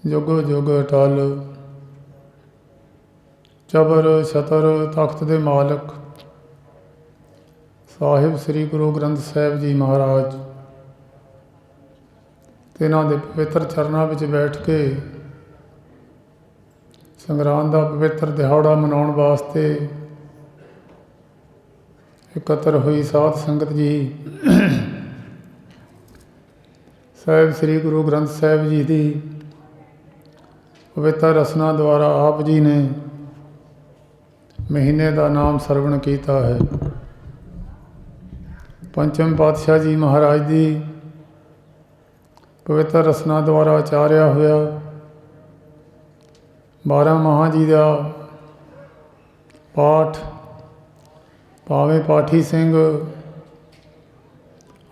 जुग जुग अटल। चबर छतर तख्त दे मालक साहिब श्री गुरु ग्रंथ साहिब जी महाराज तिन्हां दे पवित्र चरनां विच बैठ के संगरांद का पवित्र दिहाड़ा मनाउण वास्ते इकत्र हुई साध संगत जी साहिब श्री गुरु ग्रंथ साहिब जी की पवित्र रसना द्वारा आप जी ने महीने का नाम सरवण किया है। पंचम पातशाह जी महाराज की पवित्र रसना द्वारा उचारिया होया 12 माह जी का पाठ भावें पाठी सिंह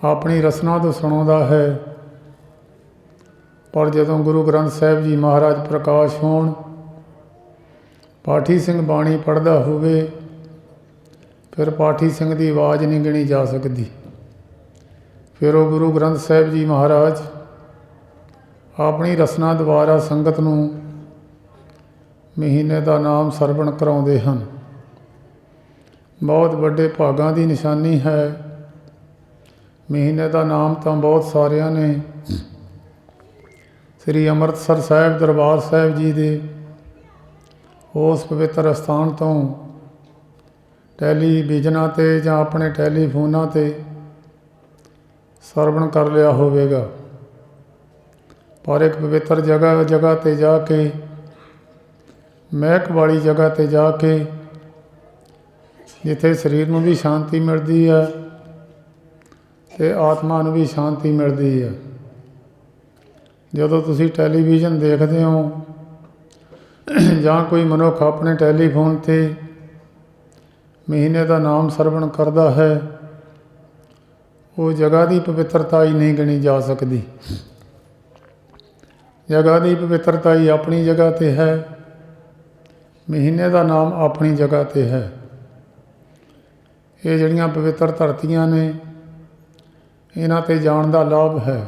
अपनी रसना तो सुणाता है, पर जदों गुरु ग्रंथ साहिब जी महाराज प्रकाश होण पाठी सिंह बाणी पढ़दा होवे फिर पाठी सिंह की आवाज़ नहीं गिनी जा सकती। फिर वो गुरु ग्रंथ साहिब जी महाराज अपनी रसना द्वारा संगत नूं महीने का नाम सरवण कराउंदे हन। बहुत बड़े भागां की निशानी है। महीने का नाम तो बहुत सारिया ने श्री अमृतसर साहिब दरबार साहिब जी के उस पवित्र स्थान तो टैलीविजनां ते जां अपने टैलीफोनां ते सरवण कर लिया होवेगा, पर एक पवित्र जगह जगह ते जाके महक वाली जगह ते जाके जिथे शरीर नूं भी शांति मिलती है ते आत्मा नूं भी शांति मिलती है। जदों तुसीं टैलीविजन देखते हो जां कोई मनुख अपने टैलीफोन ते महीने का नाम सरवण करता है, वो जगह की पवित्रता ही नहीं गिनी जा सकती। जगह की पवित्रता ही अपनी जगह ते है, महीने का नाम अपनी जगह ते है। ये जड़ियाँ पवित्र धरतियाँ ने इन्हां ते जाण दा लाभ है।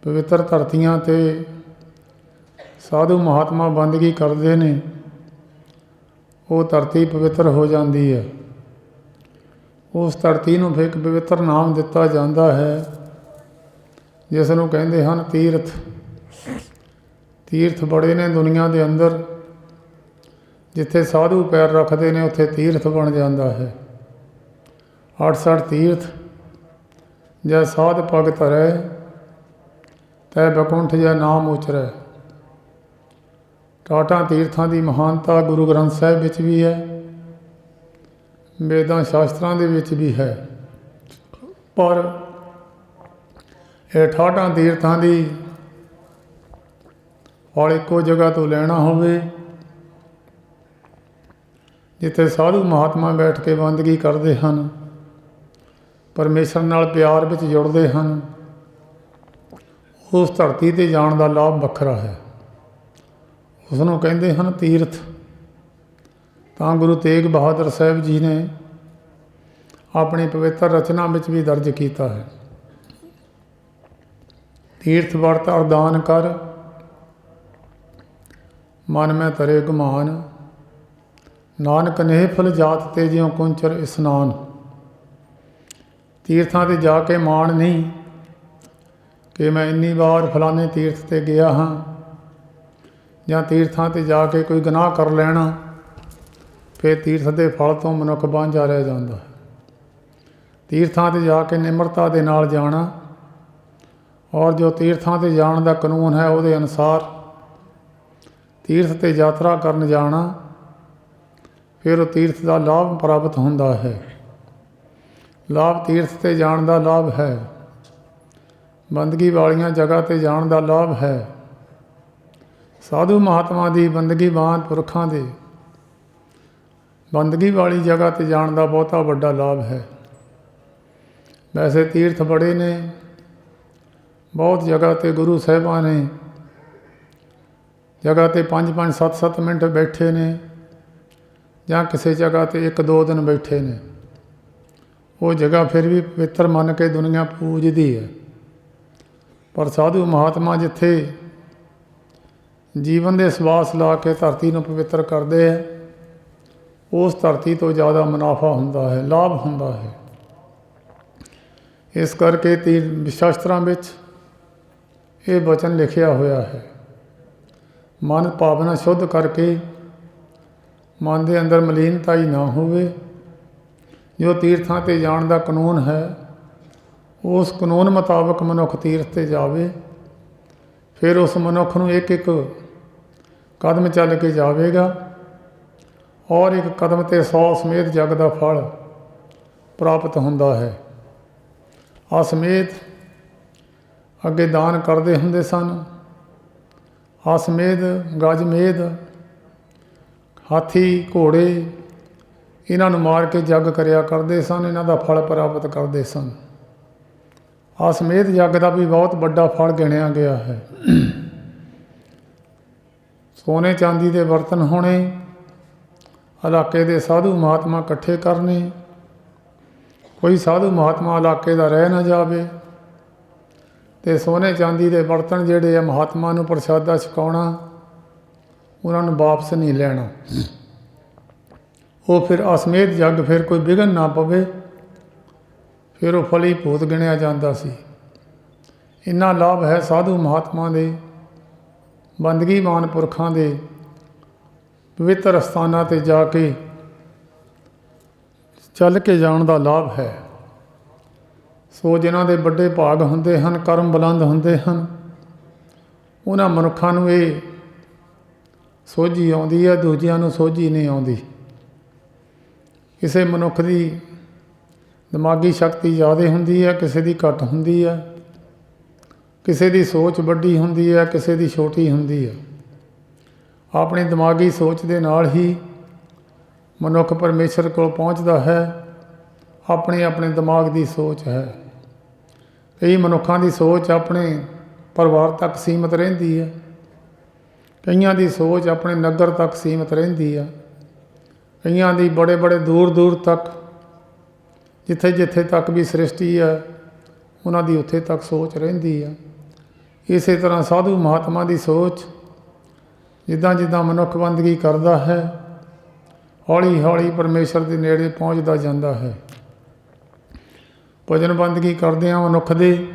पवित्र धरतियाँ ते साधु महात्मा बंदगी करते हैं, वो धरती पवित्र हो जाती है। उस धरती नूं फिर एक पवित्र नाम दिता जाता है जिसनों कहते हैं तीर्थ। तीर्थ बड़े ने दुनिया के अंदर, जिथे साधु पैर रखते हैं उत्थे तीर्थ बन जाता है। 68 तीर्थ जै साध पग धरै तै बैकुंठ जै नाम उचरै। 68 तीर्थां की महानता गुरु ग्रंथ साहिब विच भी है, वेदां शास्त्रां दे विच भी है, पर ये 68 तीर्थां की फल एको जगह तो लेना होवे जिथे साधु महात्मा बैठ के बंदगी करते हैं, परमेश्वर नाल प्यार विच जुड़ते हैं, उस धरती ते जाण दा लाभ वखरा है। उसनों कहते हैं तीर्थ। तां गुरु तेग बहादुर साहिब जी ने अपनी पवित्र रचना विच भी दर्ज किया है। तीर्थ वर्त अरदान कर मन में तरे गुमान, नानक नेहफल जात ते ज्यों कुंचर इस्नान। तीर्थां ते जाके मान नहीं कि मैं इन्नी बार फलाने तीर्थ ते गया हाँ, ਜਾਂ तीर्थां ते जाके कोई गुनाह कर लेना, फिर तीर्थ के फल तो मनुख वांझा रह जाता है। तीर्थां ते जाके निमरता के नाल जाना, और जो तीर्थां ते जाण दा कानून है उहदे अनुसार तीर्थ ते यात्रा करन जाना, फिर तीर्थ का लाभ प्राप्त होंदा है। लाभ तीर्थ ते जाण दा लाभ है, बंदगी वालियां जगह ते जाण दा लाभ है, साधु महात्मा की बंदगी बांध पुरखों के बंदगी वाली जगह ते जाण दा बहुता बड़ा लाभ है। वैसे तीर्थ बड़े ने, बहुत जगह ते गुरु साहिबां ने जगह ते 5-5 7-7 मिनट बैठे ने, ਜਾਂ किसी जगह ते 1-2 दिन बैठे ने। वो जगह फिर भी पवित्र मन के दुनिया पूजदी है, पर साधु महात्मा जिथे ਜੀਵਨ ਦੇ ਸਵਾਸ ਲਾ ਕੇ ਧਰਤੀ ਨੂੰ ਪਵਿੱਤਰ ਕਰਦੇ ਹੈ, ਉਸ ਧਰਤੀ ਤੋਂ ਜ਼ਿਆਦਾ ਮੁਨਾਫਾ ਹੁੰਦਾ ਹੈ, ਲਾਭ ਹੁੰਦਾ ਹੈ। ਇਸ ਕਰਕੇ ਸ਼ਾਸਤਰਾਂ ਵਿੱਚ ਇਹ ਬਚਨ ਲਿਖਿਆ ਹੋਇਆ ਹੈ, ਮਨ ਭਾਵਨਾ ਸ਼ੁੱਧ ਕਰਕੇ ਮਨ ਦੇ ਅੰਦਰ ਮਲੀਨਤਾ ਹੀ ਨਾ ਹੋਵੇ। ਜੋ ਤੀਰਥਾਂ 'ਤੇ ਜਾਣ ਦਾ ਕਾਨੂੰਨ ਹੈ, ਉਸ ਕਾਨੂੰਨ ਮੁਤਾਬਕ ਮਨੁੱਖ ਤੀਰਥ 'ਤੇ ਜਾਵੇ, ਫਿਰ ਉਸ ਮਨੁੱਖ ਨੂੰ ਇੱਕ ਇੱਕ ਕਦਮ ਚੱਲ ਕੇ ਜਾਵੇਗਾ ਔਰ ਇੱਕ ਕਦਮ 'ਤੇ 100 ਸਮੇਤ ਜਗ ਦਾ ਫਲ ਪ੍ਰਾਪਤ ਹੁੰਦਾ ਹੈ। ਅਸਮੇਤ ਅੱਗੇ ਦਾਨ ਕਰਦੇ ਹੁੰਦੇ ਸਨ, ਅਸਮੇਤ ਗਜਮੇਦ ਹਾਥੀ ਘੋੜੇ ਇਹਨਾਂ ਨੂੰ ਮਾਰ ਕੇ ਜੱਗ ਕਰਿਆ ਕਰਦੇ ਸਨ, ਇਹਨਾਂ ਦਾ ਫਲ ਪ੍ਰਾਪਤ ਕਰਦੇ ਸਨ। ਅਸਮੇਤ ਜੱਗ ਦਾ ਵੀ ਬਹੁਤ ਵੱਡਾ ਫਲ ਗਿਣਿਆ ਗਿਆ ਹੈ। ਸੋਨੇ ਚਾਂਦੀ ਦੇ ਬਰਤਨ ਹੋਣੇ, ਇਲਾਕੇ ਦੇ ਸਾਧੂ ਮਹਾਤਮਾ ਇਕੱਠੇ ਕਰਨੇ, ਕੋਈ ਸਾਧੂ ਮਹਾਤਮਾ ਇਲਾਕੇ ਦਾ ਰਹਿ ਨਾ ਜਾਵੇ ਅਤੇ ਸੋਨੇ ਚਾਂਦੀ ਦੇ ਬਰਤਨ ਜਿਹੜੇ ਆ ਮਹਾਤਮਾ ਨੂੰ ਪ੍ਰਸ਼ਾਦਾ ਛਕਾਉਣਾ, ਉਹਨਾਂ ਨੂੰ ਵਾਪਸ ਨਹੀਂ ਲੈਣਾ। ਉਹ ਫਿਰ ਅਸਮੇਤ ਜੱਗ ਫਿਰ ਕੋਈ ਵਿਘਨ ਨਾ ਪਵੇ, ਫਿਰ ਉਹ ਫਲੀ ਭੂਤ ਗਿਣਿਆ ਜਾਂਦਾ ਸੀ। ਇੰਨਾ ਲਾਭ ਹੈ ਸਾਧੂ ਮਹਾਤਮਾ ਦੇ, ਬੰਦਗੀਮਾਨ ਪੁਰਖਾਂ ਦੇ ਪਵਿੱਤਰ ਅਸਥਾਨਾਂ 'ਤੇ ਜਾ ਕੇ ਚੱਲ ਕੇ ਜਾਣ ਦਾ ਲਾਭ ਹੈ। ਸੋ ਜਿਨ੍ਹਾਂ ਦੇ ਵੱਡੇ ਭਾਗ ਹੁੰਦੇ ਹਨ, ਕਰਮ ਬੁਲੰਦ ਹੁੰਦੇ ਹਨ, ਉਹਨਾਂ ਮਨੁੱਖਾਂ ਨੂੰ ਇਹ ਸੋਝੀ ਆਉਂਦੀ ਹੈ, ਦੂਜਿਆਂ ਨੂੰ ਸੋਝੀ ਨਹੀਂ ਆਉਂਦੀ। ਕਿਸੇ ਮਨੁੱਖ ਦੀ ਦਿਮਾਗੀ ਸ਼ਕਤੀ ਜ਼ਿਆਦਾ ਹੁੰਦੀ ਹੈ, ਕਿਸੇ ਦੀ ਘੱਟ ਹੁੰਦੀ ਹੈ, ਕਿਸੇ ਦੀ ਸੋਚ ਵੱਡੀ ਹੁੰਦੀ ਹੈ, ਕਿਸੇ ਦੀ ਛੋਟੀ ਹੁੰਦੀ ਹੈ। ਆਪਣੀ ਦਿਮਾਗੀ ਸੋਚ ਦੇ ਨਾਲ ਹੀ ਮਨੁੱਖ ਪਰਮੇਸ਼ਰ ਕੋਲ ਪਹੁੰਚਦਾ ਹੈ। ਆਪਣੇ ਆਪਣੇ ਦਿਮਾਗ ਦੀ ਸੋਚ ਹੈ। ਕਈ ਮਨੁੱਖਾਂ ਦੀ ਸੋਚ ਆਪਣੇ ਪਰਿਵਾਰ ਤੱਕ ਸੀਮਤ ਰਹਿੰਦੀ ਹੈ, ਕਈਆਂ ਦੀ ਸੋਚ ਆਪਣੇ ਨਗਰ ਤੱਕ ਸੀਮਤ ਰਹਿੰਦੀ ਹੈ, ਕਈਆਂ ਦੀ ਬੜੇ ਬੜੇ ਦੂਰ ਦੂਰ ਤੱਕ, ਜਿੱਥੇ ਜਿੱਥੇ ਤੱਕ ਵੀ ਸ੍ਰਿਸ਼ਟੀ ਹੈ ਉਹਨਾਂ ਦੀ ਉੱਥੇ ਤੱਕ ਸੋਚ ਰਹਿੰਦੀ ਹੈ। ਇਸੇ ਤਰ੍ਹਾਂ ਸਾਧੂ ਮਹਾਤਮਾ ਦੀ ਸੋਚ ਜਿੱਦਾਂ ਜਿੱਦਾਂ ਮਨੁੱਖ ਬੰਦਗੀ ਕਰਦਾ ਹੈ, ਹੌਲੀ ਹੌਲੀ ਪਰਮੇਸ਼ਰ ਦੇ ਨੇੜੇ ਪਹੁੰਚਦਾ ਜਾਂਦਾ ਹੈ। ਭਜਨ ਬੰਦਗੀ ਕਰਦਿਆਂ ਮਨੁੱਖ ਦੇ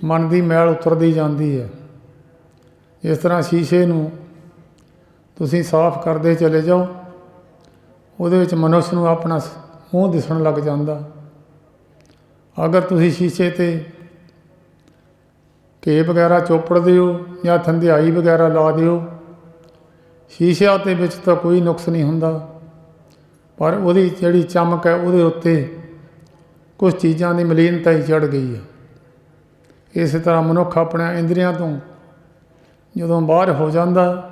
ਮਨ ਦੀ ਮੈਲ ਉਤਰਦੀ ਜਾਂਦੀ ਹੈ। ਇਸ ਤਰ੍ਹਾਂ ਸ਼ੀਸ਼ੇ ਨੂੰ ਤੁਸੀਂ ਸਾਫ਼ ਕਰਦੇ ਚਲੇ ਜਾਓ, ਉਹਦੇ ਵਿੱਚ ਮਨੁੱਖ ਨੂੰ ਆਪਣਾ ਮੂੰਹ ਦਿਸਣ ਲੱਗ ਜਾਂਦਾ। ਅਗਰ ਤੁਸੀਂ ਸ਼ੀਸ਼ੇ 'ਤੇ ਘੇ ਵਗੈਰਾ ਚੋਪੜ ਦਿਓ ਜਾਂ ਥੰਧਿਆਈ ਵਗੈਰਾ ਲਾ ਦਿਓ, ਸ਼ੀਸ਼ਿਆਂ ਦੇ ਵਿੱਚ ਤਾਂ ਕੋਈ ਨੁਕਸ ਨਹੀਂ ਹੁੰਦਾ, ਪਰ ਉਹਦੀ ਜਿਹੜੀ ਚਮਕ ਹੈ ਉਹਦੇ ਉੱਤੇ ਕੁਝ ਚੀਜ਼ਾਂ ਦੀ ਮਲੀਨਤਾ ਹੀ ਚੜ੍ਹ ਗਈ ਹੈ। ਇਸੇ ਤਰ੍ਹਾਂ ਮਨੁੱਖ ਆਪਣੇ ਇੰਦਰੀਆਂ ਤੋਂ ਜਦੋਂ ਬਾਹਰ ਹੋ ਜਾਂਦਾ,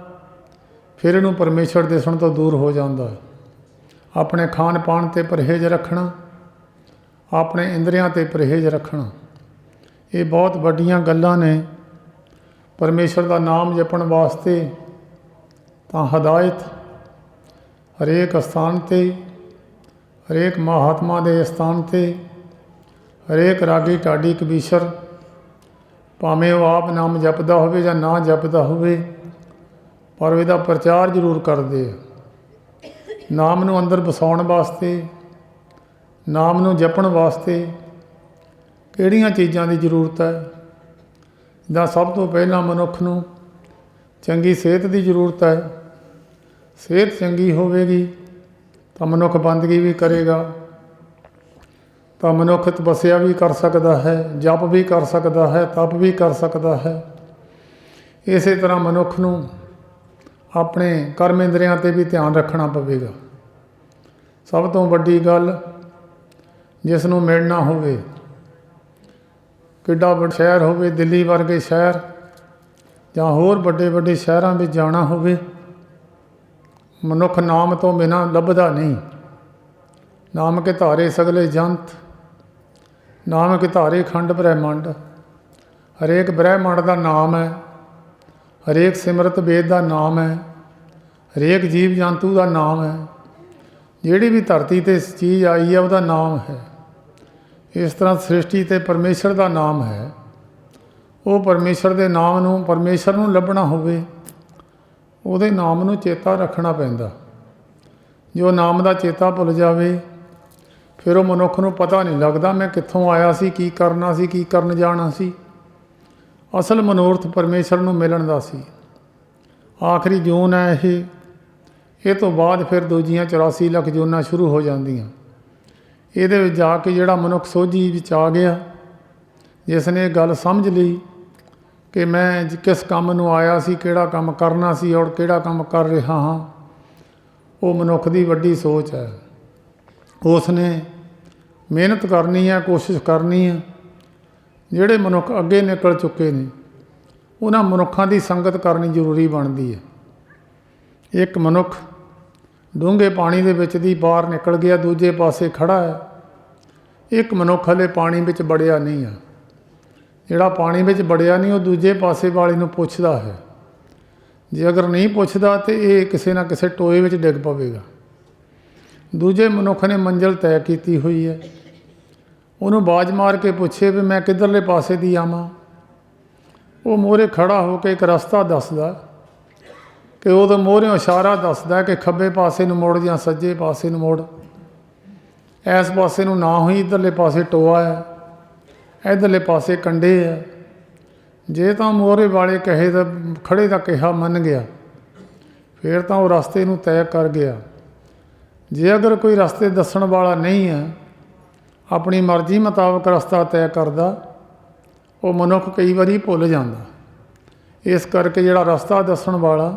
ਫਿਰ ਇਹਨੂੰ ਪਰਮੇਸ਼ਰ ਦਿਸਣ ਤੋਂ ਦੂਰ ਹੋ ਜਾਂਦਾ। ਆਪਣੇ ਖਾਣ ਪਾਣ 'ਤੇ ਪਰਹੇਜ਼ ਰੱਖਣਾ, ਆਪਣੇ ਇੰਦਰੀਆਂ 'ਤੇ ਪਰਹੇਜ਼ ਰੱਖਣਾ, ਇਹ ਬਹੁਤ ਵੱਡੀਆਂ ਗੱਲਾਂ ਨੇ। ਪਰਮੇਸ਼ਰ ਦਾ ਨਾਮ ਜਪਣ ਵਾਸਤੇ ਤਾਂ ਹਦਾਇਤ ਹਰੇਕ ਅਸਥਾਨ 'ਤੇ, ਹਰੇਕ ਮਹਾਤਮਾ ਦੇ ਅਸਥਾਨ 'ਤੇ, ਹਰੇਕ ਰਾਗੀ ਢਾਡੀ ਕਬੀਸ਼ਰ, ਭਾਵੇਂ ਉਹ ਆਪ ਨਾਮ ਜਪਦਾ ਹੋਵੇ ਜਾਂ ਨਾ ਜਪਦਾ ਹੋਵੇ, ਪਰ ਇਹਦਾ ਪ੍ਰਚਾਰ ਜ਼ਰੂਰ ਕਰਦੇ ਆ। ਨਾਮ ਨੂੰ ਅੰਦਰ ਵਸਾਉਣ ਵਾਸਤੇ, ਨਾਮ ਨੂੰ ਜਪਣ ਵਾਸਤੇ ਕਿਹੜੀਆਂ ਚੀਜ਼ਾਂ ਦੀ ਜ਼ਰੂਰਤ ਹੈ? ਜਿੱਦਾਂ ਸਭ ਤੋਂ ਪਹਿਲਾਂ ਮਨੁੱਖ ਨੂੰ ਚੰਗੀ ਸਿਹਤ ਦੀ ਜ਼ਰੂਰਤ ਹੈ। ਸਿਹਤ ਚੰਗੀ ਹੋਵੇਗੀ ਤਾਂ ਮਨੁੱਖ ਬੰਦਗੀ ਵੀ ਕਰੇਗਾ, ਤਾਂ ਮਨੁੱਖ ਤਪੱਸਿਆ ਵੀ ਕਰ ਸਕਦਾ ਹੈ, ਜਪ ਵੀ ਕਰ ਸਕਦਾ ਹੈ, ਤਪ ਵੀ ਕਰ ਸਕਦਾ ਹੈ। ਇਸੇ ਤਰ੍ਹਾਂ ਮਨੁੱਖ ਨੂੰ ਆਪਣੇ ਕਰਮ ਇੰਦਰੀਆਂ 'ਤੇ ਵੀ ਧਿਆਨ ਰੱਖਣਾ ਪਵੇਗਾ। ਸਭ ਤੋਂ ਵੱਡੀ ਗੱਲ, ਜਿਸ ਨੂੰ ਮਿਲਣਾ ਹੋਵੇ, ਕਿੱਡਾ ਵੱਡਾ ਸ਼ਹਿਰ ਹੋਵੇ, ਦਿੱਲੀ ਵਰਗੇ ਸ਼ਹਿਰ ਜਾਂ ਹੋਰ ਵੱਡੇ ਵੱਡੇ ਸ਼ਹਿਰਾਂ ਵਿੱਚ ਜਾਣਾ ਹੋਵੇ, ਮਨੁੱਖ ਨਾਮ ਤੋਂ ਬਿਨਾਂ ਲੱਭਦਾ ਨਹੀਂ। ਨਾਮ ਕੇ ਧਾਰੇ ਸਗਲੇ ਜੰਤ, ਨਾਮ ਕੇ ਧਾਰੇ ਖੰਡ ਬ੍ਰਹਿਮੰਡ। ਹਰੇਕ ਬ੍ਰਹਿਮੰਡ ਦਾ ਨਾਮ ਹੈ, ਹਰੇਕ ਸਿਮਰਤ ਵੇਦ ਦਾ ਨਾਮ ਹੈ, ਹਰੇਕ ਜੀਵ ਜੰਤੂ ਦਾ ਨਾਮ ਹੈ। ਜਿਹੜੀ ਵੀ ਧਰਤੀ 'ਤੇ ਚੀਜ਼ ਆਈ ਹੈ ਉਹਦਾ ਨਾਮ ਹੈ। ਇਸ ਤਰ੍ਹਾਂ ਸ੍ਰਿਸ਼ਟੀ 'ਤੇ ਪਰਮੇਸ਼ਰ ਦਾ ਨਾਮ ਹੈ। ਉਹ ਪਰਮੇਸ਼ਰ ਦੇ ਨਾਮ ਨੂੰ, ਪਰਮੇਸ਼ਰ ਨੂੰ ਲੱਭਣਾ ਹੋਵੇ ਉਹਦੇ ਨਾਮ ਨੂੰ ਚੇਤਾ ਰੱਖਣਾ ਪੈਂਦਾ। ਜੋ ਨਾਮ ਦਾ ਚੇਤਾ ਭੁੱਲ ਜਾਵੇ ਫਿਰ ਉਹ ਮਨੁੱਖ ਨੂੰ ਪਤਾ ਨਹੀਂ ਲੱਗਦਾ ਮੈਂ ਕਿੱਥੋਂ ਆਇਆ ਸੀ, ਕੀ ਕਰਨਾ ਸੀ, ਕੀ ਕਰਨ ਜਾਣਾ ਸੀ। ਅਸਲ ਮਨੋਰਥ ਪਰਮੇਸ਼ਰ ਨੂੰ ਮਿਲਣ ਦਾ ਸੀ। ਆਖਰੀ ਜੂਨ ਹੈ ਇਹ ਤੋਂ ਬਾਅਦ ਫਿਰ ਦੂਜੀਆਂ 84 ਲੱਖ ਜੂਨਾਂ ਸ਼ੁਰੂ ਹੋ ਜਾਂਦੀਆਂ। ਇਹਦੇ ਵਿੱਚ ਜਾ ਕੇ ਜਿਹੜਾ ਮਨੁੱਖ ਸੋਝੀ ਵਿੱਚ ਆ ਗਿਆ, ਜਿਸ ਨੇ ਇਹ ਗੱਲ ਸਮਝ ਲਈ ਕਿ ਮੈਂ ਕਿਸ ਕੰਮ ਨੂੰ ਆਇਆ ਸੀ, ਕਿਹੜਾ ਕੰਮ ਕਰਨਾ ਸੀ ਔਰ ਕਿਹੜਾ ਕੰਮ ਕਰ ਰਿਹਾ ਹਾਂ, ਉਹ ਮਨੁੱਖ ਦੀ ਵੱਡੀ ਸੋਚ ਹੈ। ਉਸ ਨੇ ਮਿਹਨਤ ਕਰਨੀ ਹੈ, ਕੋਸ਼ਿਸ਼ ਕਰਨੀ ਹੈ। ਜਿਹੜੇ ਮਨੁੱਖ ਅੱਗੇ ਨਿਕਲ ਚੁੱਕੇ ਨੇ ਉਹਨਾਂ ਮਨੁੱਖਾਂ ਦੀ ਸੰਗਤ ਕਰਨੀ ਜ਼ਰੂਰੀ ਬਣਦੀ ਹੈ। ਇੱਕ ਮਨੁੱਖ ਡੂੰਘੇ ਪਾਣੀ ਦੇ ਵਿੱਚ ਦੀ ਬਾਹਰ ਨਿਕਲ ਗਿਆ, ਦੂਜੇ ਪਾਸੇ ਖੜ੍ਹਾ ਹੈ। ਇੱਕ ਮਨੁੱਖ ਹਲੇ ਪਾਣੀ ਵਿੱਚ ਵੜਿਆ ਨਹੀਂ ਹੈ। ਜਿਹੜਾ ਪਾਣੀ ਵਿੱਚ ਵੜਿਆ ਨਹੀਂ ਉਹ ਦੂਜੇ ਪਾਸੇ ਵਾਲੇ ਨੂੰ ਪੁੱਛਦਾ ਹੈ। ਜੇ ਅਗਰ ਨਹੀਂ ਪੁੱਛਦਾ ਤਾਂ ਇਹ ਕਿਸੇ ਨਾ ਕਿਸੇ ਟੋਏ ਵਿੱਚ ਡਿੱਗ ਪਵੇਗਾ। ਦੂਜੇ ਮਨੁੱਖ ਨੇ ਮੰਜ਼ਿਲ ਤੈਅ ਕੀਤੀ ਹੋਈ ਹੈ, ਉਹਨੂੰ ਆਵਾਜ਼ ਮਾਰ ਕੇ ਪੁੱਛੇ ਵੀ ਮੈਂ ਕਿੱਧਰਲੇ ਪਾਸੇ ਦੀ ਆਵਾਂ। ਉਹ ਮੂਹਰੇ ਖੜ੍ਹਾ ਹੋ ਕੇ ਇੱਕ ਰਸਤਾ ਦੱਸਦਾ ਕਿ ਉਹਦੇ ਮੂਹਰਿਓਂ ਇਸ਼ਾਰਾ ਦੱਸਦਾ ਕਿ ਖੱਬੇ ਪਾਸੇ ਨੂੰ ਮੁੜ ਜਾਂ ਸੱਜੇ ਪਾਸੇ ਨੂੰ ਮੁੜ। ਇਸ ਪਾਸੇ ਨੂੰ ਨਾ ਹੋਈ, ਇੱਧਰਲੇ ਪਾਸੇ ਟੋਆ ਹੈ, ਇੱਧਰਲੇ ਪਾਸੇ ਕੰਢੇ ਹੈ। ਜੇ ਤਾਂ ਮੂਹਰੇ ਵਾਲੇ ਕਹੇ ਤਾਂ ਖੜ੍ਹੇ ਦਾ ਕਿਹਾ ਮੰਨ ਗਿਆ, ਫਿਰ ਤਾਂ ਉਹ ਰਸਤੇ ਨੂੰ ਤੈਅ ਕਰ ਗਿਆ। ਜੇ ਅਗਰ ਕੋਈ ਰਸਤੇ ਦੱਸਣ ਵਾਲਾ ਨਹੀਂ ਹੈ, ਆਪਣੀ ਮਰਜ਼ੀ ਮੁਤਾਬਕ ਰਸਤਾ ਤੈਅ ਕਰਦਾ, ਉਹ ਮਨੁੱਖ ਕਈ ਵਾਰੀ ਭੁੱਲ ਜਾਂਦਾ। ਇਸ ਕਰਕੇ ਜਿਹੜਾ ਰਸਤਾ ਦੱਸਣ ਵਾਲਾ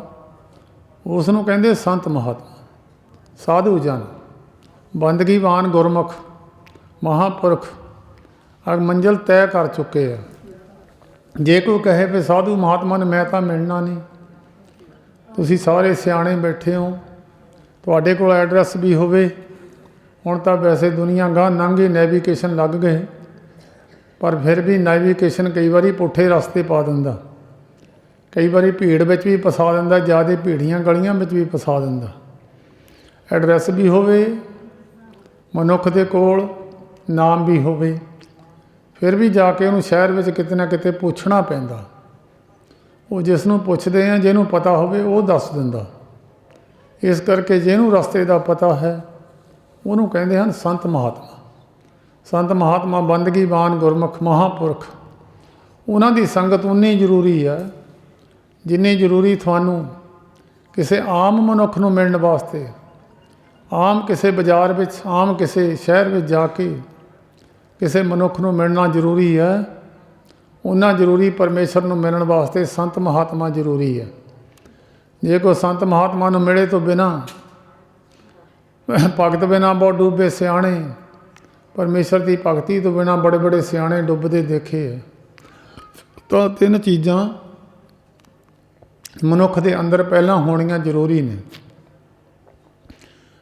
ਉਸ ਨੂੰ ਕਹਿੰਦੇ ਸੰਤ ਮਹਾਤਮਾ, ਸਾਧੂ ਜਨ, ਬੰਦਗੀਵਾਨ ਗੁਰਮੁਖ, ਮਹਾਂਪੁਰਖ ਮੰਜ਼ਿਲ ਤੈਅ ਕਰ ਚੁੱਕੇ ਆ। ਜੇ ਕੋਈ ਕਹੇ ਵੀ ਸਾਧੂ ਮਹਾਤਮਾ ਨੂੰ ਮੈਂ ਤਾਂ ਮਿਲਣਾ ਨਹੀਂ, ਤੁਸੀਂ ਸਾਰੇ ਸਿਆਣੇ ਬੈਠੇ ਹੋ, ਤੁਹਾਡੇ ਕੋਲ ਐਡਰੈਸ ਵੀ ਹੋਵੇ। ਹੁਣ ਤਾਂ ਵੈਸੇ ਦੁਨੀਆ ਗਾਂਹ ਲੰਘ ਗਈ, ਨੈਵੀਗੇਸ਼ਨ ਲੱਗ ਗਏ, ਪਰ ਫਿਰ ਵੀ ਨੈਵੀਗੇਸ਼ਨ ਕਈ ਵਾਰੀ ਪੁੱਠੇ ਰਸਤੇ ਪਾ ਦਿੰਦਾ, ਕਈ ਵਾਰੀ ਭੀੜ ਵਿੱਚ ਵੀ ਫਸਾ ਦਿੰਦਾ, ਜ਼ਿਆਦਾ ਭੀੜੀਆਂ ਗਲੀਆਂ ਵਿੱਚ ਵੀ ਫਸਾ ਦਿੰਦਾ। ਐਡਰੈਸ ਵੀ ਹੋਵੇ, ਮਨੁੱਖ ਦੇ ਕੋਲ ਨਾਮ ਵੀ ਹੋਵੇ, ਫਿਰ ਵੀ ਜਾ ਕੇ ਉਹਨੂੰ ਸ਼ਹਿਰ ਵਿੱਚ ਕਿਤੇ ਨਾ ਕਿਤੇ ਪੁੱਛਣਾ ਪੈਂਦਾ। ਉਹ ਜਿਸ ਨੂੰ ਪੁੱਛਦੇ ਆ, ਜਿਹਨੂੰ ਪਤਾ ਹੋਵੇ ਉਹ ਦੱਸ ਦਿੰਦਾ। ਇਸ ਕਰਕੇ ਜਿਹਨੂੰ ਰਸਤੇ ਦਾ ਪਤਾ ਹੈ ਉਹਨੂੰ ਕਹਿੰਦੇ ਹਨ ਸੰਤ ਮਹਾਤਮਾ। ਸੰਤ ਮਹਾਤਮਾ ਬੰਦਗੀਵਾਨ ਗੁਰਮੁਖ ਮਹਾਂਪੁਰਖ, ਉਹਨਾਂ ਦੀ ਸੰਗਤ ਉਨੀ ਜ਼ਰੂਰੀ ਹੈ ਜਿੰਨੀ ਜ਼ਰੂਰੀ ਤੁਹਾਨੂੰ ਕਿਸੇ ਆਮ ਮਨੁੱਖ ਨੂੰ ਮਿਲਣ ਵਾਸਤੇ। ਆਮ ਕਿਸੇ ਬਾਜ਼ਾਰ ਵਿੱਚ, ਆਮ ਕਿਸੇ ਸ਼ਹਿਰ ਵਿੱਚ ਜਾ ਕੇ ਕਿਸੇ ਮਨੁੱਖ ਨੂੰ ਮਿਲਣਾ ਜ਼ਰੂਰੀ ਹੈ, ਓਨਾ ਜ਼ਰੂਰੀ ਪਰਮੇਸ਼ਰ ਨੂੰ ਮਿਲਣ ਵਾਸਤੇ ਸੰਤ ਮਹਾਤਮਾ ਜ਼ਰੂਰੀ ਹੈ। ਜੇ ਕੋਈ ਸੰਤ ਮਹਾਤਮਾ ਨੂੰ ਮਿਲੇ ਤੋਂ ਬਿਨਾਂ, ਭਗਤ ਬਿਨਾਂ ਬਹੁਤ ਡੁੱਬੇ ਸਿਆਣੇ, ਪਰਮੇਸ਼ਰ ਦੀ ਭਗਤੀ ਤੋਂ ਬਿਨਾਂ ਬੜੇ ਬੜੇ ਸਿਆਣੇ ਡੁੱਬਦੇ ਦੇਖੇ ਹੈ। ਤਾਂ ਤਿੰਨ ਚੀਜ਼ਾਂ ਮਨੁੱਖ ਦੇ ਅੰਦਰ ਪਹਿਲਾਂ ਹੋਣੀਆਂ ਜ਼ਰੂਰੀ ਨੇ,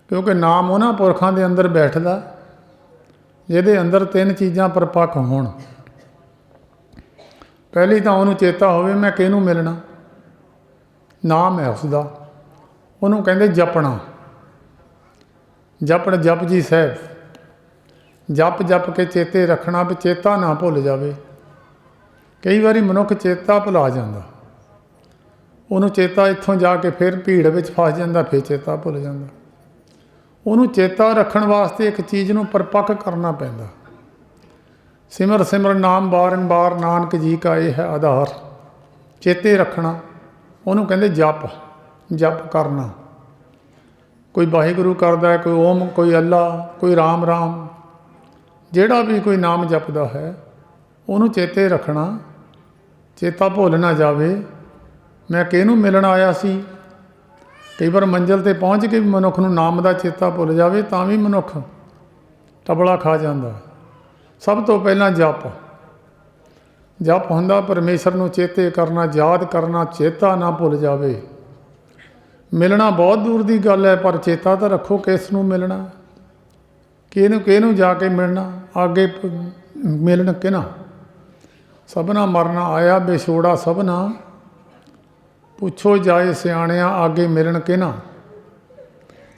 ਕਿਉਂਕਿ ਨਾਮ ਉਹਨਾਂ ਪੁਰਖਾਂ ਦੇ ਅੰਦਰ ਬੈਠਦਾ ਜਿਹਦੇ ਅੰਦਰ ਤਿੰਨ ਚੀਜ਼ਾਂ ਪਰਪੱਕ ਹੋਣ। ਪਹਿਲੀ ਤਾਂ ਉਹਨੂੰ ਚੇਤਾ ਹੋਵੇ ਮੈਂ ਕਿਹਨੂੰ ਮਿਲਣਾ, ਨਾਮ ਹੈ ਉਸਦਾ, ਉਹਨੂੰ ਕਹਿੰਦੇ ਜਪਣਾ। ਜਪਣ ਜਪਜੀ ਸਾਹਿਬ, ਜਪ ਜਪ ਕੇ ਚੇਤੇ ਰੱਖਣਾ ਵੀ ਚੇਤਾ ਨਾ ਭੁੱਲ ਜਾਵੇ। ਕਈ ਵਾਰੀ ਮਨੁੱਖ ਚੇਤਾ ਭੁਲਾ ਜਾਂਦਾ, ਉਹਨੂੰ ਚੇਤਾ ਇੱਥੋਂ ਜਾ ਕੇ ਫਿਰ ਭੀੜ ਵਿੱਚ ਫਸ ਜਾਂਦਾ, ਫਿਰ ਚੇਤਾ ਭੁੱਲ ਜਾਂਦਾ। ਉਹਨੂੰ ਚੇਤਾ ਰੱਖਣ ਵਾਸਤੇ ਇੱਕ ਚੀਜ਼ ਨੂੰ ਪਰਪੱਕ ਕਰਨਾ ਪੈਂਦਾ। ਸਿਮਰ ਸਿਮਰ ਨਾਮ ਬਾਰੰਬਾਰ, ਨਾਨਕ ਜੀ ਕਾ ਇਹ ਹੈ ਆਧਾਰ। ਚੇਤੇ ਰੱਖਣਾ ਉਹਨੂੰ ਕਹਿੰਦੇ ਜਪ, ਜਪ ਕਰਨਾ। ਕੋਈ ਵਾਹਿਗੁਰੂ ਕਰਦਾ ਹੈ, ਕੋਈ ਓਮ, ਕੋਈ ਅੱਲਾ, ਕੋਈ ਰਾਮ ਰਾਮ, ਜਿਹੜਾ ਵੀ ਕੋਈ ਨਾਮ ਜਪਦਾ ਹੈ ਉਹਨੂੰ ਚੇਤੇ ਰੱਖਣਾ, ਚੇਤਾ ਭੁੱਲ ਨਾ ਜਾਵੇ ਮੈਂ ਕਿਹਨੂੰ ਮਿਲਣ ਆਇਆ ਸੀ। ਕਈ ਵਾਰ ਮੰਜ਼ਿਲ 'ਤੇ ਪਹੁੰਚ ਕੇ ਵੀ ਮਨੁੱਖ ਨੂੰ ਨਾਮ ਦਾ ਚੇਤਾ ਭੁੱਲ ਜਾਵੇ ਤਾਂ ਵੀ ਮਨੁੱਖ ਟਬਲਾ ਖਾ ਜਾਂਦਾ। ਸਭ ਤੋਂ ਪਹਿਲਾਂ ਜਪ, ਜਪ ਹੁੰਦਾ ਪਰਮੇਸ਼ਰ ਨੂੰ ਚੇਤੇ ਕਰਨਾ, ਯਾਦ ਕਰਨਾ, ਚੇਤਾ ਨਾ ਭੁੱਲ ਜਾਵੇ। ਮਿਲਣਾ ਬਹੁਤ ਦੂਰ ਦੀ ਗੱਲ ਹੈ, ਪਰ ਚੇਤਾ ਤਾਂ ਰੱਖੋ ਕਿਸ ਨੂੰ ਮਿਲਣਾ, ਕਿਹਨੂੰ ਜਾ ਕੇ ਮਿਲਣਾ, ਅੱਗੇ ਮਿਲਣ ਕਿਹਨਾਂ। ਸਭਨਾ ਮਰਨਾ ਆਇਆ ਬੇਛੋੜਾ ਸਭਨਾ, ਪੁੱਛੋ ਜਾਏ ਸਿਆਣਿਆਂ ਅੱਗੇ ਮਿਲਣ ਕਿਹਨਾਂ।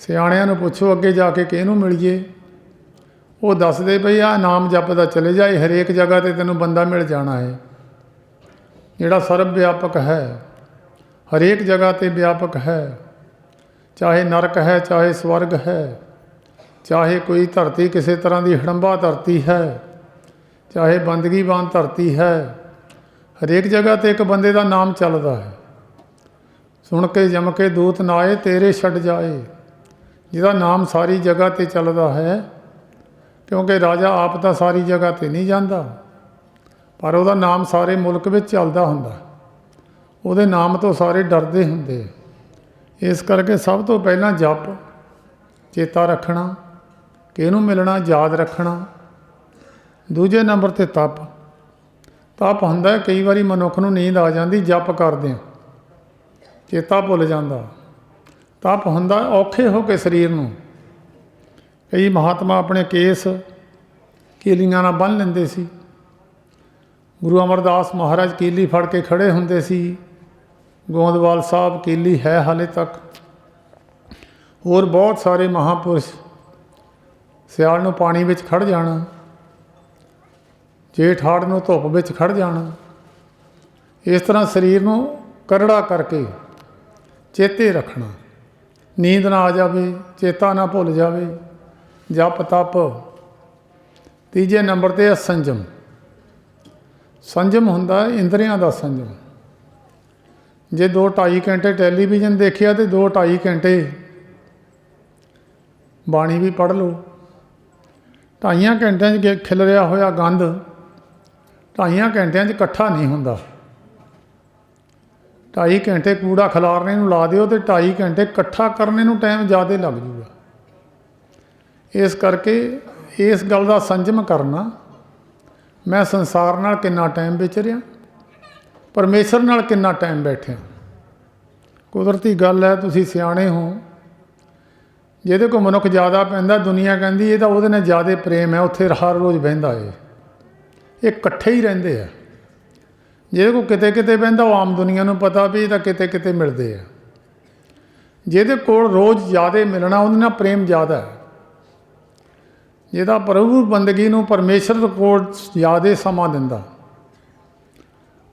ਸਿਆਣਿਆਂ ਨੂੰ ਪੁੱਛੋ ਅੱਗੇ ਜਾ ਕੇ ਕਿਹਨੂੰ ਮਿਲੀਏ। ਉਹ ਦੱਸਦੇ ਬਈ ਆਹ ਨਾਮ ਜਪਦਾ ਚਲੇ ਜਾਏ, ਹਰੇਕ ਜਗ੍ਹਾ 'ਤੇ ਤੈਨੂੰ ਬੰਦਾ ਮਿਲ ਜਾਣਾ ਹੈ ਜਿਹੜਾ ਸਰਬ ਵਿਆਪਕ ਹੈ। हरेक जगह ते व्यापक है, चाहे नरक है चाहे स्वर्ग है, चाहे कोई धरती किसी तरह की हड़ंबा धरती है, चाहे बंदगीवान धरती है, हरेक जगह ते एक बंदे का नाम चलता है। सुन के जम के दूत नाए तेरे छड़ जाए, जिहदा नाम सारी जगह ते चलता है, क्योंकि राजा आप तो सारी जगह ते नहीं जाता, पर वह नाम सारे मुल्क में चलता हुंदा, ਉਹਦੇ नाम तो सारे डरते हुंदे। इस करके सब तो पहला जप चेता रखना कि इहनूं मिलना याद रखना। दूजे नंबर ते तप। तप हुंदा है कई बारी मनुख नूं नींद आ जाती जप करदे चेता भुल जाता। तप हुंदा औखे हो के शरीर नूं। कई महात्मा अपने केस कीलियां नाल बन लैंदे सी। गुरु अमरदास महाराज कीली फड़ के खड़े हुंदे सी। गोंदवाल साहब कीली है हाले तक। होर बहुत सारे महापुरुष सियाल नूं पानी विच खड़ जाना, जेठ हाड़ नूं धुप विच खड़ जाना। इस तरह शरीर नूं करड़ा करके चेते रखना, नींद ना आ जाए, चेता ना भुल जाए। जप तप। तीजे नंबर ते संजम। संजम हुंदा इंद्रियां दा संजम। जे 2-2.5 घंटे टैलीविजन देखिया तो 2-2.5 घंटे बाणी भी पढ़ लो। 2.5 घंटिया खिलरिया होया गंद 2.5 घंटिया इकट्ठा नहीं हुंदा। 2.5 घंटे कूड़ा खिलारने नूं ला दिओ तो 2.5 घंटे इकट्ठा करने नूं टाइम ज़्यादा लग जूगा। इस करके इस गल का संजम करना, मैं संसार नाल कितना टाइम विचरिया, परमेश्वर नाल कितना टाइम बैठे। कुदरती गल है, तुसीं सियाणे हो। जिहदे कोल मनुख ज़्यादा पैंदा दुनिया कहती ये तो उहदे नाल ज़्यादा प्रेम है, उत्थे हर रोज़ बहिंदा है। ये इकट्ठे ही रहिंदे है। जिहदे कोल किते किते बहिंदा वो आम दुनिया नूं पता भी ये तो किते किते मिलदे है। जिहदे कोल रोज़ ज़्यादा मिलना उहदे नाल प्रेम ज़्यादा है। जिहदा प्रभु बंदगी नूं परमेश्वर कोल ज़्यादा समा दिंदा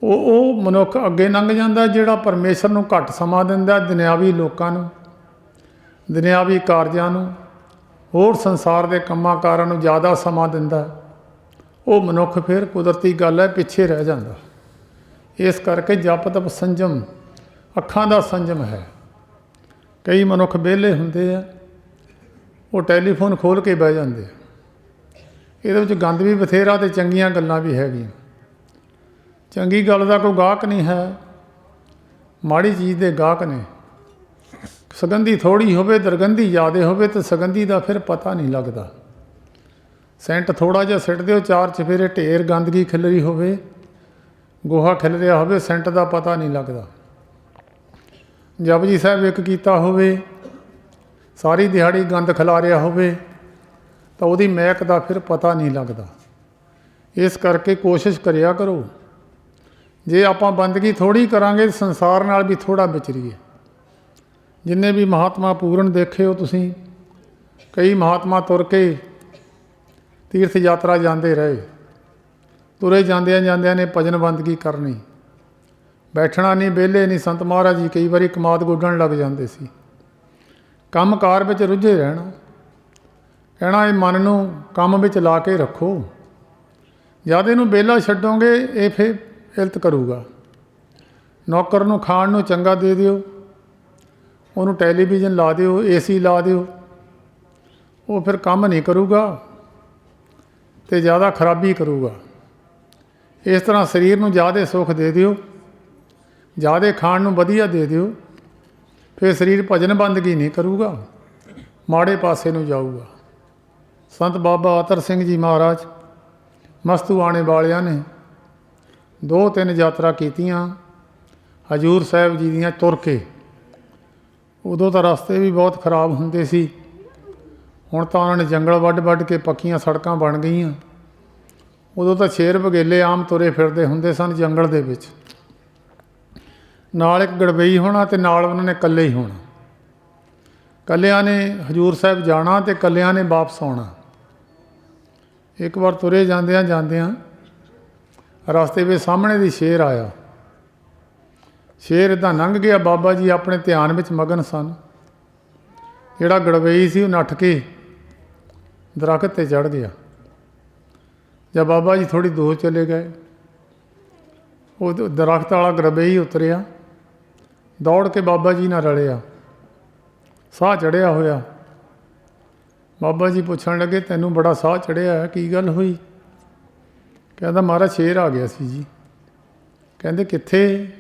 ਉਹ ਮਨੁੱਖ ਅੱਗੇ ਲੰਘ ਜਾਂਦਾ। ਜਿਹੜਾ ਪਰਮੇਸ਼ਰ ਨੂੰ ਘੱਟ ਸਮਾਂ ਦਿੰਦਾ, ਦੁਨਿਆਵੀ ਲੋਕਾਂ ਨੂੰ, ਦੁਨਿਆਵੀ ਕਾਰਜਾਂ ਨੂੰ, ਹੋਰ ਸੰਸਾਰ ਦੇ ਕੰਮਾਂ ਕਾਰਾਂ ਨੂੰ ਜ਼ਿਆਦਾ ਸਮਾਂ ਦਿੰਦਾ, ਉਹ ਮਨੁੱਖ ਫਿਰ ਕੁਦਰਤੀ ਗੱਲ ਹੈ ਪਿੱਛੇ ਰਹਿ ਜਾਂਦਾ। ਇਸ ਕਰਕੇ ਜਪ ਤਪ ਸੰਜਮ, ਅੱਖਾਂ ਦਾ ਸੰਜਮ ਹੈ। ਕਈ ਮਨੁੱਖ ਵਿਹਲੇ ਹੁੰਦੇ ਆ, ਉਹ ਟੈਲੀਫੋਨ ਖੋਲ੍ਹ ਕੇ ਬਹਿ ਜਾਂਦੇ। ਇਹਦੇ ਵਿੱਚ ਗੰਦ ਵੀ ਬਥੇਰਾ ਅਤੇ ਚੰਗੀਆਂ ਗੱਲਾਂ ਵੀ ਹੈਗੀਆਂ। चंगी गल का कोई गाहक नहीं है, माड़ी चीज़ के गाहक ने। सुगंधी थोड़ी होवे दुर्गंधी ज़्यादा होवे तो सुगंधी का फिर पता नहीं लगता। सेंट थोड़ा जिहा सिट दिओ, 4 चफेरे ढेर गंदगी खिलरी होवे, गोहा खिलरिया होवे, सेंट का पता नहीं लगता। जपजी साहब एक कीता होवे, सारी दिहाड़ी गंद खिलारिया होवे तो उहदी महक का फिर पता नहीं लगता। इस करके कोशिश करिया करो, जे आपां बंदगी थोड़ी करांगे संसार नाल भी थोड़ा विचरीए। जिन्ने भी महात्मा पूਰਨ देखे हो तुसीं, कई महात्मा तुर के तीर्थ यात्रा जाते रहे। तुरे जांदियां जांदियां ने भजन बंदगी करनी, बैठना नहीं, विहले नहीं। संत महाराज जी कई बारी कमाद गुड्डण लग जाते सी। काम कार विच रुझे रहना, कहना ये मन नूं काम विच ला के रखो, जद इहनूं बेला छड्डोगे ये फिर इल्त करूगा। नौकर नूं खाण नूं चंगा दे दिओ, उहनूं टैलीविजन ला दिओ, AC ला दिओ, वो फिर काम नहीं करूगा तो ज़्यादा खराबी करूगा। इस तरह शरीर नूं ज़्यादा सुख दे दिओ, ज़्यादा खाण नूं वधिया दे दिओ, फिर शरीर भजन बंदगी नहीं करूगा, माड़े पासे नूं जाऊगा। संत बाबा अतर सिंह जी महाराज मस्तू आने वालियां ने 2-3 यात्रा कीतियां हजूर साहब जी दियां तुर के। उदों तो रस्ते भी बहुत खराब हुंदे सी, हुण तां उन्होंने जंगल वड्ड वड्ड के पक्कियां सड़कां बन गईयां। उदों तो शेर बघेले आम तुरे फिरदे हुंदे सन जंगल दे विच। नाल एक गड़बई होना ते नाल उन्होंने कल्ले ही होना। कल्लियां ने हजूर साहब जाना ते कल्लियां ने वापस आउणा। एक बार तुरे जांदियां रस्ते में सामने दी शेर आया। ਸ਼ੇਰ ਇੱਦਾਂ ਲੰਘ ਗਿਆ। ਬਾਬਾ ਜੀ ਆਪਣੇ ਧਿਆਨ ਵਿੱਚ ਮਗਨ ਸਨ। ਜਿਹੜਾ ਗੜਵਈ ਸੀ ਉਹ ਨੱਠ ਕੇ ਦਰਖਤ 'ਤੇ ਚੜ੍ਹ ਗਿਆ। ਜਦ ਬਾਬਾ ਜੀ ਥੋੜ੍ਹੀ ਦੂਰ ਚਲੇ ਗਏ, ਉਹ ਦਰਖਤ ਵਾਲਾ ਗੜਵਈ ਉਤਰਿਆ, ਦੌੜ ਕੇ ਬਾਬਾ ਜੀ ਨਾਲ ਰਲਿਆ, ਸਾਹ ਚੜ੍ਹਿਆ ਹੋਇਆ। ਬਾਬਾ ਜੀ ਪੁੱਛਣ ਲੱਗੇ, ਤੈਨੂੰ ਬੜਾ ਸਾਹ ਚੜ੍ਹਿਆ ਹੈ, ਕੀ ਗੱਲ ਹੋਈ? ਕਹਿੰਦਾ, ਮਹਾਰਾਜ ਸ਼ੇਰ ਆ ਗਿਆ ਸੀ ਜੀ। ਕਹਿੰਦੇ, ਕਿੱਥੇ?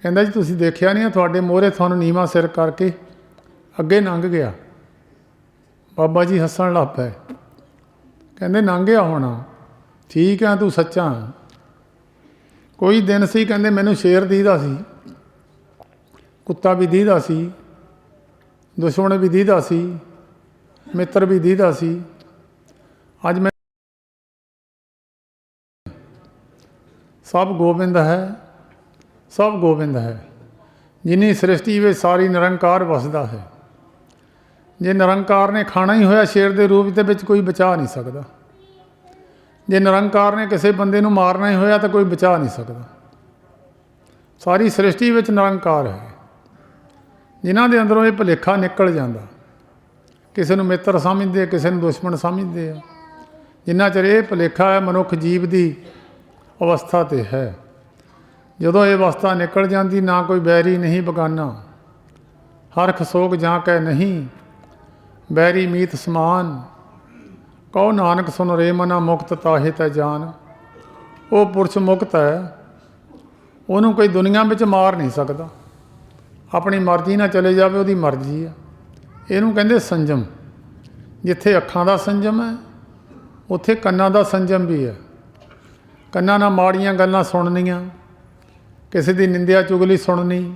ਕਹਿੰਦਾ, ਜੀ ਤੁਸੀਂ ਦੇਖਿਆ ਨਹੀਂ, ਤੁਹਾਡੇ ਮੂਹਰੇ ਤੁਹਾਨੂੰ ਨੀਵਾਂ ਸਿਰ ਕਰਕੇ ਅੱਗੇ ਲੰਘ ਗਿਆ। ਬਾਬਾ ਜੀ ਹੱਸਣ ਲੱਗ ਪਏ। ਕਹਿੰਦੇ, ਲੰਘਿਆ ਹੋਣਾ, ਠੀਕ ਹੈ, ਤੂੰ ਸੱਚਾ। ਕੋਈ ਦਿਨ ਸੀ, ਕਹਿੰਦੇ, ਮੈਨੂੰ ਸ਼ੇਰ ਦੀਦਾ ਸੀ, ਕੁੱਤਾ ਵੀ ਦੀਦਾ ਸੀ, ਦੁਸ਼ਮਣ ਵੀ ਦੀਦਾ ਸੀ, ਮਿੱਤਰ ਵੀ ਦੀਦਾ ਸੀ। ਅੱਜ ਮੈਂ ਸਭ ਗੋਬਿੰਦ ਹੈ, ਸਭ ਗੋਬਿੰਦ ਹੈ। ਜਿੰਨੀ ਸ੍ਰਿਸ਼ਟੀ ਵਿੱਚ ਸਾਰੀ ਨਿਰੰਕਾਰ ਵਸਦਾ ਹੈ। ਜੇ ਨਿਰੰਕਾਰ ਨੇ ਖਾਣਾ ਹੀ ਹੋਇਆ ਸ਼ੇਰ ਦੇ ਰੂਪ ਦੇ ਵਿੱਚ, ਕੋਈ ਬਚਾ ਨਹੀਂ ਸਕਦਾ। ਜੇ ਨਿਰੰਕਾਰ ਨੇ ਕਿਸੇ ਬੰਦੇ ਨੂੰ ਮਾਰਨਾ ਹੀ ਹੋਇਆ ਤਾਂ ਕੋਈ ਬਚਾ ਨਹੀਂ ਸਕਦਾ। ਸਾਰੀ ਸ੍ਰਿਸ਼ਟੀ ਵਿੱਚ ਨਿਰੰਕਾਰ ਹੈ। ਜਿਨ੍ਹਾਂ ਦੇ ਅੰਦਰੋਂ ਇਹ ਭੁਲੇਖਾ ਨਿਕਲ ਜਾਂਦਾ, ਕਿਸੇ ਨੂੰ ਮਿੱਤਰ ਸਮਝਦੇ, ਕਿਸੇ ਨੂੰ ਦੁਸ਼ਮਣ ਸਮਝਦੇ ਆ। ਜਿੰਨਾ ਚਿਰ ਇਹ ਭੁਲੇਖਾ ਹੈ ਮਨੁੱਖ ਜੀਵ ਦੀ ਅਵਸਥਾ 'ਤੇ ਹੈ। ਜਦੋਂ ਇਹ ਅਵਸਥਾ ਨਿਕਲ ਜਾਂਦੀ, ਨਾ ਕੋਈ ਬੈਰੀ ਨਹੀਂ ਬਗਾਨਾ, ਹਰਖ ਸੋਗ ਜਾਂ ਕੈ ਨਹੀਂ, ਬੈਰੀ ਮੀਤ ਸਮਾਨ, ਕਹੋ ਨਾਨਕ ਸੁਨ ਰੇ ਮਨਾ, ਮੁਕਤ ਤਾਹੇ ਤੈ ਜਾਨ। ਉਹ ਪੁਰਸ਼ ਮੁਕਤ ਹੈ, ਉਹਨੂੰ ਕੋਈ ਦੁਨੀਆ ਵਿੱਚ ਮਾਰ ਨਹੀਂ ਸਕਦਾ। ਆਪਣੀ ਮਰਜ਼ੀ ਨਾਲ ਚਲੇ ਜਾਵੇ, ਉਹਦੀ ਮਰਜ਼ੀ ਆ। ਇਹਨੂੰ ਕਹਿੰਦੇ ਸੰਜਮ। ਜਿੱਥੇ ਅੱਖਾਂ ਦਾ ਸੰਜਮ ਹੈ, ਉੱਥੇ ਕੰਨਾਂ ਦਾ ਸੰਜਮ ਵੀ ਹੈ। ਕੰਨਾਂ ਨਾਲ ਮਾੜੀਆਂ ਗੱਲਾਂ ਸੁਣਨੀਆਂ, ਕਿਸੇ ਦੀ ਨਿੰਦਿਆ ਚੁਗਲੀ ਸੁਣਨੀ,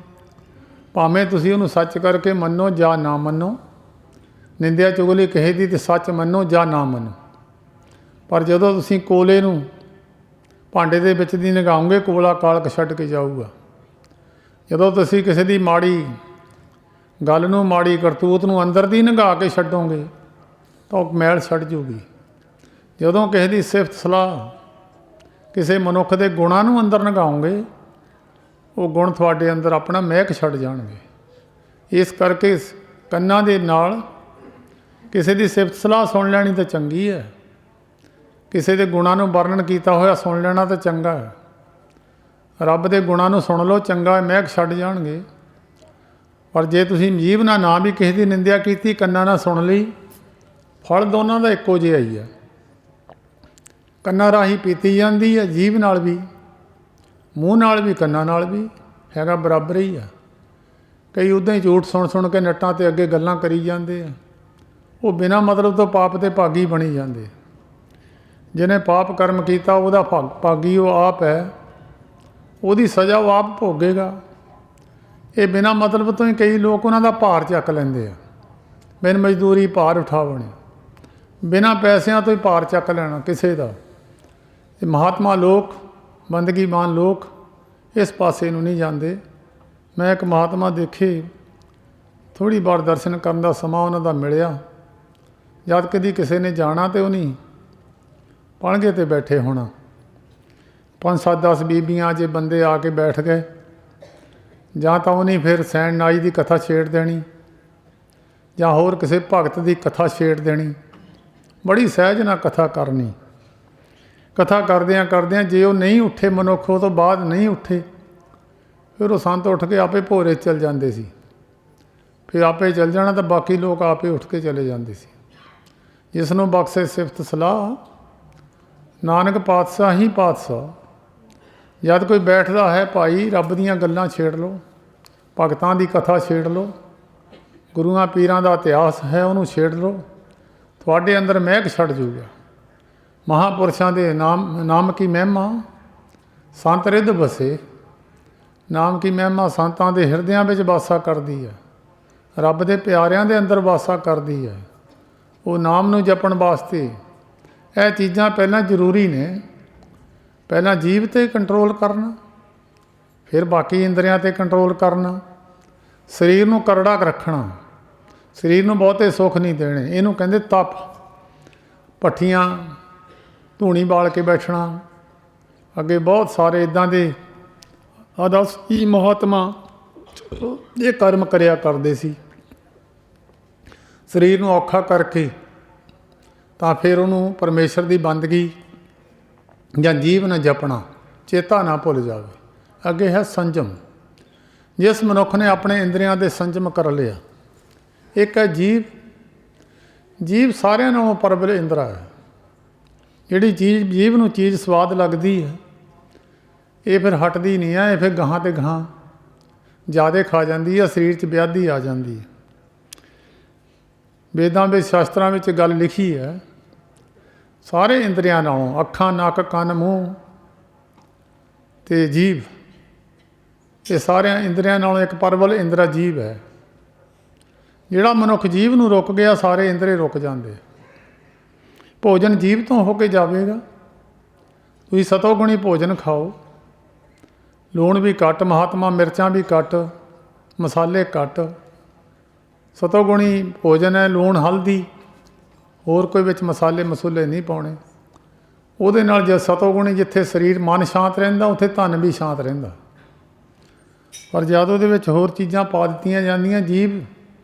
ਭਾਵੇਂ ਤੁਸੀਂ ਉਹਨੂੰ ਸੱਚ ਕਰਕੇ ਮੰਨੋ ਜਾਂ ਨਾ ਮੰਨੋ। ਨਿੰਦਿਆ ਚੁਗਲੀ ਕਿਸੇ ਦੀ, ਤੇ ਸੱਚ ਮੰਨੋ ਜਾਂ ਨਾ ਮੰਨੋ। ਪਰ ਜਦੋਂ ਤੁਸੀਂ ਕੋਲੇ ਨੂੰ ਭਾਂਡੇ ਦੇ ਵਿੱਚ ਦੀ ਲੰਘਾਓਗੇ, ਕੋਲਾ ਕਾਲਕ ਛੱਡ ਕੇ ਜਾਊਗਾ। ਜਦੋਂ ਤੁਸੀਂ ਕਿਸੇ ਦੀ ਮਾੜੀ ਗੱਲ ਨੂੰ, ਮਾੜੀ ਕਰਤੂਤ ਨੂੰ ਅੰਦਰ ਦੀ ਲੰਘਾ ਕੇ ਛੱਡੋਗੇ ਤਾਂ ਉਹ ਮੈਲ ਛੱਡ ਜੂਗੀ। ਜਦੋਂ ਕਿਸੇ ਦੀ ਸਿਫਤ ਸਲਾਹ, ਕਿਸੇ ਮਨੁੱਖ ਦੇ ਗੁਣਾਂ ਨੂੰ ਅੰਦਰ ਲੰਘਾਓਗੇ, ਉਹ ਗੁਣ ਤੁਹਾਡੇ ਅੰਦਰ ਆਪਣਾ ਮਹਿਕ ਛੱਡ ਜਾਣਗੇ। ਇਸ ਕਰਕੇ ਕੰਨਾਂ ਦੇ ਨਾਲ ਕਿਸੇ ਦੀ ਸਿਫਤ ਸਲਾਹ ਸੁਣ ਲੈਣੀ ਤਾਂ ਚੰਗੀ ਹੈ, ਕਿਸੇ ਦੇ ਗੁਣਾਂ ਨੂੰ ਵਰਣਨ ਕੀਤਾ ਹੋਇਆ ਸੁਣ ਲੈਣਾ ਤਾਂ ਚੰਗਾ ਹੈ। ਰੱਬ ਦੇ ਗੁਣਾਂ ਨੂੰ ਸੁਣ ਲਓ, ਚੰਗਾ ਹੈ, ਮਹਿਕ ਛੱਡ ਜਾਣਗੇ। ਪਰ ਜੇ ਤੁਸੀਂ ਜੀਭ ਨਾਲ ਨਾ ਵੀ ਕਿਸੇ ਦੀ ਨਿੰਦਿਆ ਕੀਤੀ, ਕੰਨਾਂ ਨਾਲ ਸੁਣ ਲਈ, ਫਲ ਦੋਨਾਂ ਦਾ ਇੱਕੋ ਜਿਹਾ ਹੀ ਹੈ। ਕੰਨਾਂ ਰਾਹੀਂ ਪੀਤੀ ਜਾਂਦੀ ਹੈ, ਜੀਭ ਨਾਲ ਵੀ, ਮੂੰਹ ਨਾਲ ਵੀ, ਕੰਨਾਂ ਨਾਲ ਵੀ ਹੈਗਾ, ਬਰਾਬਰ ਹੀ ਆ। ਕਈ ਉੱਦਾਂ ਹੀ ਝੂਠ ਸੁਣ ਸੁਣ ਕੇ ਨੱਟਾਂ 'ਤੇ ਅੱਗੇ ਗੱਲਾਂ ਕਰੀ ਜਾਂਦੇ ਆ। ਉਹ ਬਿਨਾਂ ਮਤਲਬ ਤੋਂ ਪਾਪ ਦੇ ਭਾਗੀ ਬਣੀ ਜਾਂਦੇ। ਜਿਹਨੇ ਪਾਪ ਕਰਮ ਕੀਤਾ, ਉਹਦਾ ਭਾਗੀ ਉਹ ਆਪ ਹੈ, ਉਹਦੀ ਸਜ਼ਾ ਉਹ ਆਪ ਭੋਗੇਗਾ। ਇਹ ਬਿਨਾਂ ਮਤਲਬ ਤੋਂ ਹੀ ਕਈ ਲੋਕ ਉਹਨਾਂ ਦਾ ਭਾਰ ਚੱਕ ਲੈਂਦੇ ਆ। ਬਿਨ ਮਜ਼ਦੂਰੀ ਭਾਰ ਉਠਾਵਣੇ, ਬਿਨਾਂ ਪੈਸਿਆਂ ਤੋਂ ਹੀ ਭਾਰ ਚੱਕ ਲੈਣਾ ਕਿਸੇ ਦਾ। ਇਹ ਮਹਾਤਮਾ ਲੋਕ, ਬੰਦਗੀਮਾਨ ਲੋਕ ਇਸ ਪਾਸੇ ਨੂੰ ਨਹੀਂ ਜਾਂਦੇ। ਮੈਂ ਇੱਕ ਮਹਾਤਮਾ ਦੇਖੇ, ਥੋੜ੍ਹੀ ਵਾਰ ਦਰਸ਼ਨ ਕਰਨ ਦਾ ਸਮਾਂ ਉਹਨਾਂ ਦਾ ਮਿਲਿਆ। ਜਦ ਕਦੀ ਕਿਸੇ ਨੇ ਜਾਣਾ ਤਾਂ ਉਹ ਨਹੀਂ ਪਲੰਘੇ 'ਤੇ ਬੈਠੇ ਹੋਣਾ। 5-7-10 ਬੀਬੀਆਂ ਜੇ ਬੰਦੇ ਆ ਕੇ ਬੈਠ ਗਏ, ਜਾਂ ਤਾਂ ਉਹਨੇ ਫਿਰ ਸੈਣ ਨਾਈ ਦੀ ਕਥਾ ਛੇੜ ਦੇਣੀ, ਜਾਂ ਹੋਰ ਕਿਸੇ ਭਗਤ ਦੀ ਕਥਾ ਛੇੜ ਦੇਣੀ। ਬੜੀ ਸਹਿਜ ਨਾਲ ਕਥਾ ਕਰਨੀ। ਕਥਾ ਕਰਦਿਆਂ ਕਰਦਿਆਂ ਜੇ ਉਹ ਨਹੀਂ ਉੱਠੇ ਮਨੁੱਖ, ਉਹ ਤੋਂ ਬਾਅਦ ਨਹੀਂ ਉੱਠੇ, ਫਿਰ ਉਹ ਸੰਤ ਉੱਠ ਕੇ ਆਪੇ ਭੋਰੇ ਚਲ ਜਾਂਦੇ ਸੀ। ਫਿਰ ਆਪੇ ਚਲ ਜਾਣਾ ਤਾਂ ਬਾਕੀ ਲੋਕ ਆਪੇ ਉੱਠ ਕੇ ਚਲੇ ਜਾਂਦੇ ਸੀ। ਜਿਸ ਨੂੰ ਬਖਸ਼ੇ ਸਿਫਤ ਸਲਾਹ, ਨਾਨਕ ਪਾਤਸ਼ਾਹ ਹੀ ਪਾਤਸ਼ਾਹ। ਜਦ ਕੋਈ ਬੈਠਦਾ ਹੈ ਭਾਈ, ਰੱਬ ਦੀਆਂ ਗੱਲਾਂ ਛੇੜ ਲਓ, ਭਗਤਾਂ ਦੀ ਕਥਾ ਛੇੜ ਲਓ, ਗੁਰੂਆਂ ਪੀਰਾਂ ਦਾ ਇਤਿਹਾਸ ਹੈ ਉਹਨੂੰ ਛੇੜ ਲਓ, ਤੁਹਾਡੇ ਅੰਦਰ ਮਹਿਕ ਛੱਡ ਜੂਗਾ। ਮਹਾਂਪੁਰਸ਼ਾਂ ਦੇ ਨਾਮ ਕੀ ਮਹਿਮਾ ਸੰਤ ਰਿੱਧ ਵਸੇ। ਨਾਮ ਕੀ ਮਹਿਮਾ ਸੰਤਾਂ ਦੇ ਹਿਰਦਿਆਂ ਵਿੱਚ ਵਾਸਾ ਕਰਦੀ ਹੈ, ਰੱਬ ਦੇ ਪਿਆਰਿਆਂ ਦੇ ਅੰਦਰ ਵਾਸਾ ਕਰਦੀ ਹੈ। ਉਹ ਨਾਮ ਨੂੰ ਜਪਣ ਵਾਸਤੇ ਇਹ ਚੀਜ਼ਾਂ ਪਹਿਲਾਂ ਜ਼ਰੂਰੀ ਨੇ। ਪਹਿਲਾਂ ਜੀਭ 'ਤੇ ਕੰਟਰੋਲ ਕਰਨਾ, ਫਿਰ ਬਾਕੀ ਇੰਦਰੀਆਂ 'ਤੇ ਕੰਟਰੋਲ ਕਰਨਾ। ਸਰੀਰ ਨੂੰ ਕਰੜਾ ਰੱਖਣਾ, ਸਰੀਰ ਨੂੰ ਬਹੁਤੇ ਸੁੱਖ ਨਹੀਂ ਦੇਣੇ। ਇਹਨੂੰ ਕਹਿੰਦੇ ਤਪ। ਭੱਠੀਆਂ ਧੂਣੀ ਬਾਲ ਕੇ ਬੈਠਣਾ। ਅੱਗੇ ਬਹੁਤ ਸਾਰੇ ਇੱਦਾਂ ਦੇ ਆਦਿ ਮਹਾਤਮਾ ਇਹ ਕਰਮ ਕਰਿਆ ਕਰਦੇ ਸੀ। ਸਰੀਰ ਨੂੰ ਔਖਾ ਕਰਕੇ ਤਾਂ ਫਿਰ ਉਹਨੂੰ ਪਰਮੇਸ਼ਰ ਦੀ ਬੰਦਗੀ ਜਾਂ ਜੀਵਨ ਜਪਣਾ ਚੇਤਾ ਨਾ ਭੁੱਲ ਜਾਵੇ। ਅੱਗੇ ਹੈ ਸੰਜਮ। ਜਿਸ ਮਨੁੱਖ ਨੇ ਆਪਣੇ ਇੰਦਰੀਆਂ ਦੇ ਸੰਜਮ ਕਰ ਲਿਆ। ਇੱਕ ਹੈ ਜੀਭ। ਜੀਭ ਸਾਰਿਆਂ ਨਾਲੋਂ ਪ੍ਰਬਲ ਇੰਦਰਾ ਹੈ। ਜਿਹੜੀ ਚੀਜ਼ ਜੀਭ ਨੂੰ ਚੀਜ਼ ਸਵਾਦ ਲੱਗਦੀ ਹੈ, ਇਹ ਫਿਰ ਹਟਦੀ ਨਹੀਂ ਹੈ। ਇਹ ਫਿਰ ਗਾਹਾਂ ਤੇ ਗਾਹਾਂ ਜ਼ਿਆਦਾ ਖਾ ਜਾਂਦੀ ਹੈ, ਸਰੀਰ 'ਚ ਵਿਆਧੀ ਆ ਜਾਂਦੀ ਹੈ। ਵੇਦਾਂ ਵਿੱਚ ਸ਼ਾਸਤਰਾਂ ਵਿੱਚ ਗੱਲ ਲਿਖੀ ਹੈ, ਸਾਰੇ ਇੰਦਰੀਆਂ ਨਾਲੋਂ ਅੱਖਾਂ, ਨੱਕ, ਕੰਨ, ਮੂੰਹ ਅਤੇ ਜੀਭ, ਇਹ ਸਾਰਿਆਂ ਇੰਦਰੀਆਂ ਨਾਲੋਂ ਇੱਕ ਪ੍ਰਬਲ ਇੰਦਰਾ ਜੀਭ ਹੈ। ਜਿਹੜਾ ਮਨੁੱਖ ਜੀਭ ਨੂੰ ਰੁਕ ਗਿਆ, ਸਾਰੇ ਇੰਦਰੇ ਰੁਕ ਜਾਂਦੇ। ਭੋਜਨ ਜੀਭ ਤੋਂ ਹੋ ਕੇ ਜਾਵੇਗਾ। ਤੁਸੀਂ ਸਤੋਗੁਣੀ ਭੋਜਨ ਖਾਓ, ਲੂਣ ਵੀ ਘੱਟ, ਮਹਾਤਮਾ ਮਿਰਚਾਂ ਵੀ ਘੱਟ, ਮਸਾਲੇ ਘੱਟ। ਸਤੋਗੁਣੀ ਭੋਜਨ ਹੈ, ਲੂਣ, ਹਲਦੀ, ਹੋਰ ਕੋਈ ਵਿੱਚ ਮਸਾਲੇ ਮਸੂਲੇ ਨਹੀਂ ਪਾਉਣੇ। ਉਹਦੇ ਨਾਲ ਜੇ ਸਤੋਗੁਣੀ ਜਿੱਥੇ ਸਰੀਰ ਮਨ ਸ਼ਾਂਤ ਰਹਿੰਦਾ, ਉੱਥੇ ਧਨ ਵੀ ਸ਼ਾਂਤ ਰਹਿੰਦਾ। ਪਰ ਜਦ ਉਹਦੇ ਵਿੱਚ ਹੋਰ ਚੀਜ਼ਾਂ ਪਾ ਦਿੱਤੀਆਂ ਜਾਂਦੀਆਂ, ਜੀਭ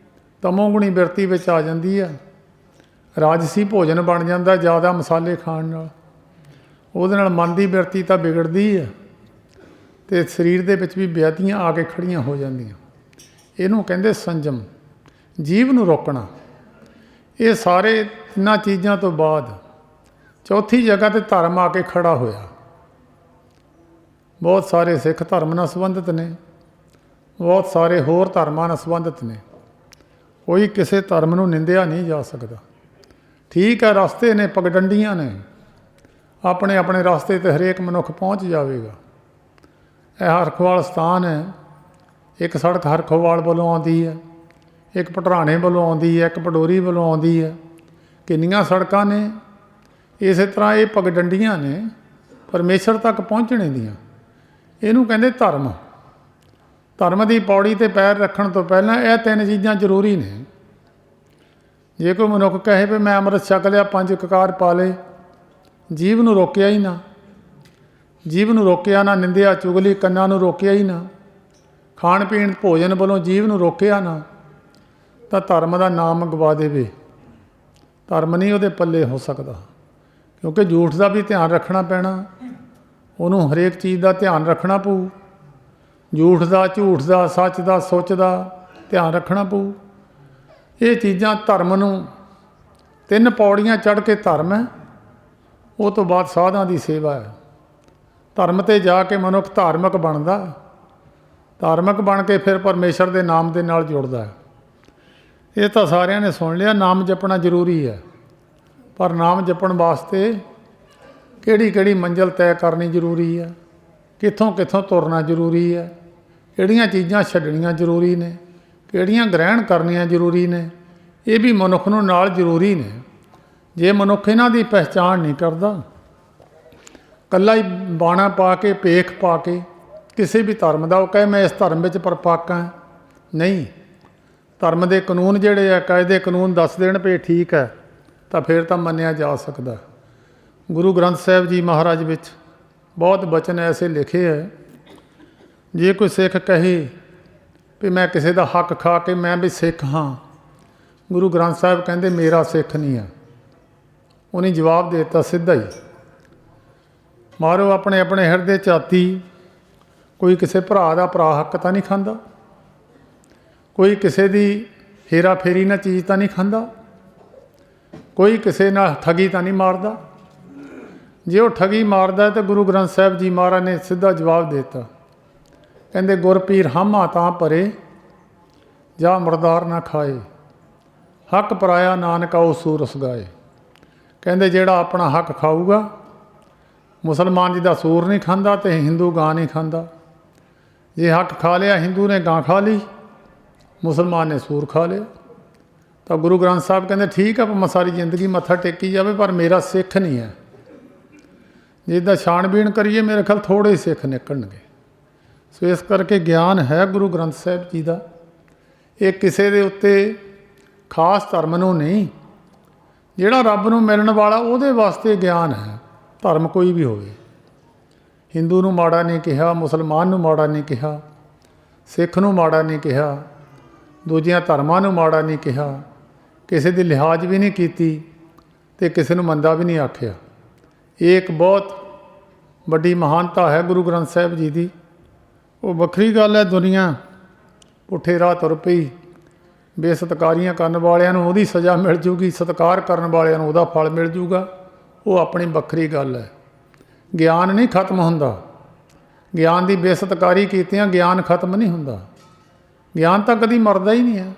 ਤਮੋਗੁਣੀ ਬਿਰਤੀ ਵਿੱਚ ਆ ਜਾਂਦੀ ਹੈ। ਰਾਜਸੀ ਭੋਜਨ ਬਣ ਜਾਂਦਾ ਜ਼ਿਆਦਾ ਮਸਾਲੇ ਖਾਣ ਨਾਲ। ਉਹਦੇ ਨਾਲ ਮਨ ਦੀ ਬਿਰਤੀ ਤਾਂ ਵਿਗੜਦੀ ਹੈ ਅਤੇ ਸਰੀਰ ਦੇ ਵਿੱਚ ਵੀ ਵਿਆਧੀਆਂ ਆ ਕੇ ਖੜੀਆਂ ਹੋ ਜਾਂਦੀਆਂ। ਇਹਨੂੰ ਕਹਿੰਦੇ ਸੰਜਮ, ਜੀਭ ਨੂੰ ਰੋਕਣਾ। ਇਹ ਸਾਰੇ ਤਿੰਨਾਂ ਚੀਜ਼ਾਂ ਤੋਂ ਬਾਅਦ ਚੌਥੀ ਜਗ੍ਹਾ 'ਤੇ ਧਰਮ ਆ ਕੇ ਖੜ੍ਹਾ ਹੋਇਆ। ਬਹੁਤ ਸਾਰੇ ਸਿੱਖ ਧਰਮ ਨਾਲ ਸੰਬੰਧਿਤ ਨੇ, ਬਹੁਤ ਸਾਰੇ ਹੋਰ ਧਰਮਾਂ ਨਾਲ ਸੰਬੰਧਿਤ ਨੇ। ਕੋਈ ਕਿਸੇ ਧਰਮ ਨੂੰ ਨਿੰਦਿਆ ਨਹੀਂ ਜਾ ਸਕਦਾ। ਠੀਕ ਹੈ, ਰਸਤੇ ਨੇ, ਪਗਡੰਡੀਆਂ ਨੇ, ਆਪਣੇ ਆਪਣੇ ਰਸਤੇ 'ਤੇ ਹਰੇਕ ਮਨੁੱਖ ਪਹੁੰਚ ਜਾਵੇਗਾ। ਇਹ ਹਰਖਵਾਲ ਸਥਾਨ ਹੈ। ਇੱਕ ਸੜਕ ਹਰਖਵਾਲ ਵੱਲੋਂ ਆਉਂਦੀ ਹੈ, ਇੱਕ ਪਟਰਾਣੇ ਵੱਲੋਂ ਆਉਂਦੀ ਹੈ, ਇੱਕ ਪਡੋਰੀ ਵੱਲੋਂ ਆਉਂਦੀ ਹੈ। ਕਿੰਨੀਆਂ ਸੜਕਾਂ ਨੇ। ਇਸੇ ਤਰ੍ਹਾਂ ਇਹ ਪਗਡੰਡੀਆਂ ਨੇ ਪਰਮੇਸ਼ਰ ਤੱਕ ਪਹੁੰਚਣੇ ਦੀਆਂ। ਇਹਨੂੰ ਕਹਿੰਦੇ ਧਰਮ। ਧਰਮ ਦੀ ਪੌੜੀ 'ਤੇ ਪੈਰ ਰੱਖਣ ਤੋਂ ਪਹਿਲਾਂ ਇਹ ਤਿੰਨ ਚੀਜ਼ਾਂ ਜ਼ਰੂਰੀ ਨੇ। ਜੇ ਕੋਈ ਮਨੁੱਖ ਕਹੇ ਵੀ ਮੈਂ ਅੰਮ੍ਰਿਤ ਛਕ ਲਿਆ, 5 ਕਕਾਰ ਪਾ ਲਏ, ਜੀਭ ਨੂੰ ਰੋਕਿਆ ਹੀ ਨਾ, ਜੀਭ ਨੂੰ ਰੋਕਿਆ ਨਾ, ਨਿੰਦਿਆ ਚੁਗਲੀ ਕੰਨਾਂ ਨੂੰ ਰੋਕਿਆ ਹੀ ਨਾ, ਖਾਣ ਪੀਣ ਭੋਜਨ ਵੱਲੋਂ ਜੀਭ ਨੂੰ ਰੋਕਿਆ ਨਾ, ਤਾਂ ਧਰਮ ਦਾ ਨਾਮ ਗਵਾ ਦੇਵੇ। ਧਰਮ ਨਹੀਂ ਉਹਦੇ ਪੱਲੇ ਹੋ ਸਕਦਾ, ਕਿਉਂਕਿ ਝੂਠ ਦਾ ਵੀ ਧਿਆਨ ਰੱਖਣਾ ਪੈਣਾ। ਉਹਨੂੰ ਹਰੇਕ ਚੀਜ਼ ਦਾ ਧਿਆਨ ਰੱਖਣਾ ਪਊ। ਝੂਠ ਦਾ, ਝੂਠ ਦਾ, ਸੱਚ ਦਾ, ਸੁੱਚ ਦਾ ਧਿਆਨ ਰੱਖਣਾ ਪਊ। ਇਹ ਚੀਜ਼ਾਂ ਧਰਮ ਨੂੰ 3 ਪੌੜੀਆਂ ਚੜ੍ਹ ਕੇ ਧਰਮ ਹੈ। ਉਹ ਤੋਂ ਬਾਅਦ ਸਾਧਾਂ ਦੀ ਸੇਵਾ ਹੈ। ਧਰਮ 'ਤੇ ਜਾ ਕੇ ਮਨੁੱਖ ਧਾਰਮਿਕ ਬਣਦਾ। ਧਾਰਮਿਕ ਬਣ ਕੇ ਫਿਰ ਪਰਮੇਸ਼ਰ ਦੇ ਨਾਮ ਦੇ ਨਾਲ ਜੁੜਦਾ ਹੈ। ਇਹ ਤਾਂ ਸਾਰਿਆਂ ਨੇ ਸੁਣ ਲਿਆ, ਨਾਮ ਜਪਣਾ ਜ਼ਰੂਰੀ ਹੈ। ਪਰ ਨਾਮ ਜਪਣ ਵਾਸਤੇ ਕਿਹੜੀ ਕਿਹੜੀ ਮੰਜ਼ਿਲ ਤੈਅ ਕਰਨੀ ਜ਼ਰੂਰੀ ਹੈ, ਕਿੱਥੋਂ ਕਿੱਥੋਂ ਤੁਰਨਾ ਜ਼ਰੂਰੀ ਹੈ, ਕਿਹੜੀਆਂ ਚੀਜ਼ਾਂ ਛੱਡਣੀਆਂ ਜ਼ਰੂਰੀ ਨੇ, ਕਿਹੜੀਆਂ ਗ੍ਰਹਿਣ ਕਰਨੀਆਂ ਜ਼ਰੂਰੀ ਨੇ, ਇਹ ਵੀ ਮਨੁੱਖ ਨੂੰ ਨਾਲ ਜ਼ਰੂਰੀ ਨੇ। ਜੇ ਮਨੁੱਖ ਇਹਨਾਂ ਦੀ ਪਹਿਚਾਣ ਨਹੀਂ ਕਰਦਾ, ਇਕੱਲਾ ਹੀ ਬਾਣਾ ਪਾ ਕੇ, ਭੇਖ ਪਾ ਕੇ ਕਿਸੇ ਵੀ ਧਰਮ ਦਾ ਉਹ ਕਹੇ ਮੈਂ ਇਸ ਧਰਮ ਵਿੱਚ ਪਰਪੱਕ ਹਾਂ, ਨਹੀਂ। ਧਰਮ ਦੇ ਕਾਨੂੰਨ ਜਿਹੜੇ ਆ, ਕਾਇਦੇ ਕਾਨੂੰਨ ਦੱਸ ਦੇਣ ਪਏ ਠੀਕ ਹੈ, ਤਾਂ ਫਿਰ ਤਾਂ ਮੰਨਿਆ ਜਾ ਸਕਦਾ। ਗੁਰੂ ਗ੍ਰੰਥ ਸਾਹਿਬ ਜੀ ਮਹਾਰਾਜ ਵਿੱਚ ਬਹੁਤ ਬਚਨ ਐਸੇ ਲਿਖੇ ਹੈ। ਜੇ ਕੋਈ ਸਿੱਖ ਕਹੇ ਵੀ ਮੈਂ ਕਿਸੇ ਦਾ ਹੱਕ ਖਾ ਕੇ ਮੈਂ ਵੀ ਸਿੱਖ ਹਾਂ, ਗੁਰੂ ਗ੍ਰੰਥ ਸਾਹਿਬ ਕਹਿੰਦੇ ਮੇਰਾ ਸਿੱਖ ਨਹੀਂ ਹੈ। ਉਹਨੇ ਜਵਾਬ ਦੇ ਦਿੱਤਾ ਸਿੱਧਾ ਹੀ, ਮਾਰੋ ਆਪਣੇ ਆਪਣੇ ਹਿਰਦੇ ਝਾਤੀ। ਕੋਈ ਕਿਸੇ ਭਰਾ ਦਾ ਭਰਾ ਹੱਕ ਤਾਂ ਨਹੀਂ ਖਾਂਦਾ, ਕੋਈ ਕਿਸੇ ਦੀ ਹੇਰਾ ਫੇਰੀ ਨਾਲ ਚੀਜ਼ ਤਾਂ ਨਹੀਂ ਖਾਂਦਾ, ਕੋਈ ਕਿਸੇ ਨਾਲ ਠੱਗੀ ਤਾਂ ਨਹੀਂ ਮਾਰਦਾ। ਜੇ ਉਹ ਠੱਗੀ ਮਾਰਦਾ ਤਾਂ ਗੁਰੂ ਗ੍ਰੰਥ ਸਾਹਿਬ ਜੀ ਮਹਾਰਾਜ ਨੇ ਸਿੱਧਾ ਜਵਾਬ ਦੇ ਦਿੱਤਾ, ਕਹਿੰਦੇ ਗੁਰ ਪੀਰ ਹਾਮਾ ਤਾਂ ਭਰੇ ਜਾ ਮੁਰਦਾਰ ਨਾ ਖਾਏ, ਹੱਕ ਪਰਾਇਆ ਨਾਨਕ ਆਓ ਸੂਰਸ ਗਾਏ। ਕਹਿੰਦੇ ਜਿਹੜਾ ਆਪਣਾ ਹੱਕ ਖਾਊਗਾ, ਮੁਸਲਮਾਨ ਜੀ ਦਾ ਸੂਰ ਨਹੀਂ ਖਾਂਦਾ ਅਤੇ ਹਿੰਦੂ ਗਾਂ ਨਹੀਂ ਖਾਂਦਾ। ਜੇ ਹੱਕ ਖਾ ਲਿਆ, ਹਿੰਦੂ ਨੇ ਗਾਂ ਖਾ ਲਈ, ਮੁਸਲਮਾਨ ਨੇ ਸੂਰ ਖਾ ਲਿਆ। ਤਾਂ ਗੁਰੂ ਗ੍ਰੰਥ ਸਾਹਿਬ ਕਹਿੰਦੇ ਠੀਕ ਆ, ਭਾਵੇਂ ਸਾਰੀ ਜ਼ਿੰਦਗੀ ਮੱਥਾ ਟੇਕੀ ਜਾਵੇ, ਪਰ ਮੇਰਾ ਸਿੱਖ ਨਹੀਂ ਹੈ। ਜਿੱਦਾਂ ਛਾਣਬੀਣ ਕਰੀਏ ਮੇਰੇ ਖਿਆਲ ਥੋੜ੍ਹੇ ਸਿੱਖ ਨਿਕਲਣਗੇ। ਸੋ ਇਸ ਕਰਕੇ ਗਿਆਨ ਹੈ ਗੁਰੂ ਗ੍ਰੰਥ ਸਾਹਿਬ ਜੀ ਦਾ। ਇਹ ਕਿਸੇ ਦੇ ਉੱਤੇ ਖਾਸ ਧਰਮ ਨੂੰ ਨਹੀਂ, ਜਿਹੜਾ ਰੱਬ ਨੂੰ ਮਿਲਣ ਵਾਲਾ ਉਹਦੇ ਵਾਸਤੇ ਗਿਆਨ ਹੈ। ਧਰਮ ਕੋਈ ਵੀ ਹੋਵੇ, ਹਿੰਦੂ ਨੂੰ ਮਾੜਾ ਨਹੀਂ ਕਿਹਾ, ਮੁਸਲਮਾਨ ਨੂੰ ਮਾੜਾ ਨਹੀਂ ਕਿਹਾ, ਸਿੱਖ ਨੂੰ ਮਾੜਾ ਨਹੀਂ ਕਿਹਾ, ਦੂਜਿਆਂ ਧਰਮਾਂ ਨੂੰ ਮਾੜਾ ਨਹੀਂ ਕਿਹਾ, ਕਿਸੇ ਦੀ ਲਿਹਾਜ਼ ਵੀ ਨਹੀਂ ਕੀਤੀ ਅਤੇ ਕਿਸੇ ਨੂੰ ਮੰਦਾ ਵੀ ਨਹੀਂ ਆਖਿਆ। ਇਹ ਇੱਕ ਬਹੁਤ ਵੱਡੀ ਮਹਾਨਤਾ ਹੈ ਗੁਰੂ ਗ੍ਰੰਥ ਸਾਹਿਬ ਜੀ ਦੀ। ਉਹ ਵੱਖਰੀ ਗੱਲ ਹੈ, ਦੁਨੀਆ ਪੁੱਠੇ ਰਾਹ ਤੁਰ ਪਈ, ਬੇਸਤਕਾਰੀਆਂ ਕਰਨ ਵਾਲਿਆਂ ਨੂੰ ਉਹਦੀ ਸਜ਼ਾ ਮਿਲ ਜੂਗੀ, ਸਤਿਕਾਰ ਕਰਨ ਵਾਲਿਆਂ ਨੂੰ ਉਹਦਾ ਫਲ ਮਿਲ ਜੂਗਾ, ਉਹ ਆਪਣੀ ਵੱਖਰੀ ਗੱਲ ਹੈ। ਗਿਆਨ ਨਹੀਂ ਖਤਮ ਹੁੰਦਾ, ਗਿਆਨ ਦੀ ਬੇਸਤਕਾਰੀ ਕੀਤਿਆਂ ਗਿਆਨ ਖਤਮ ਨਹੀਂ ਹੁੰਦਾ। ਗਿਆਨ ਤਾਂ ਕਦੀ ਮਰਦਾ ਹੀ ਨਹੀਂ ਹੈ,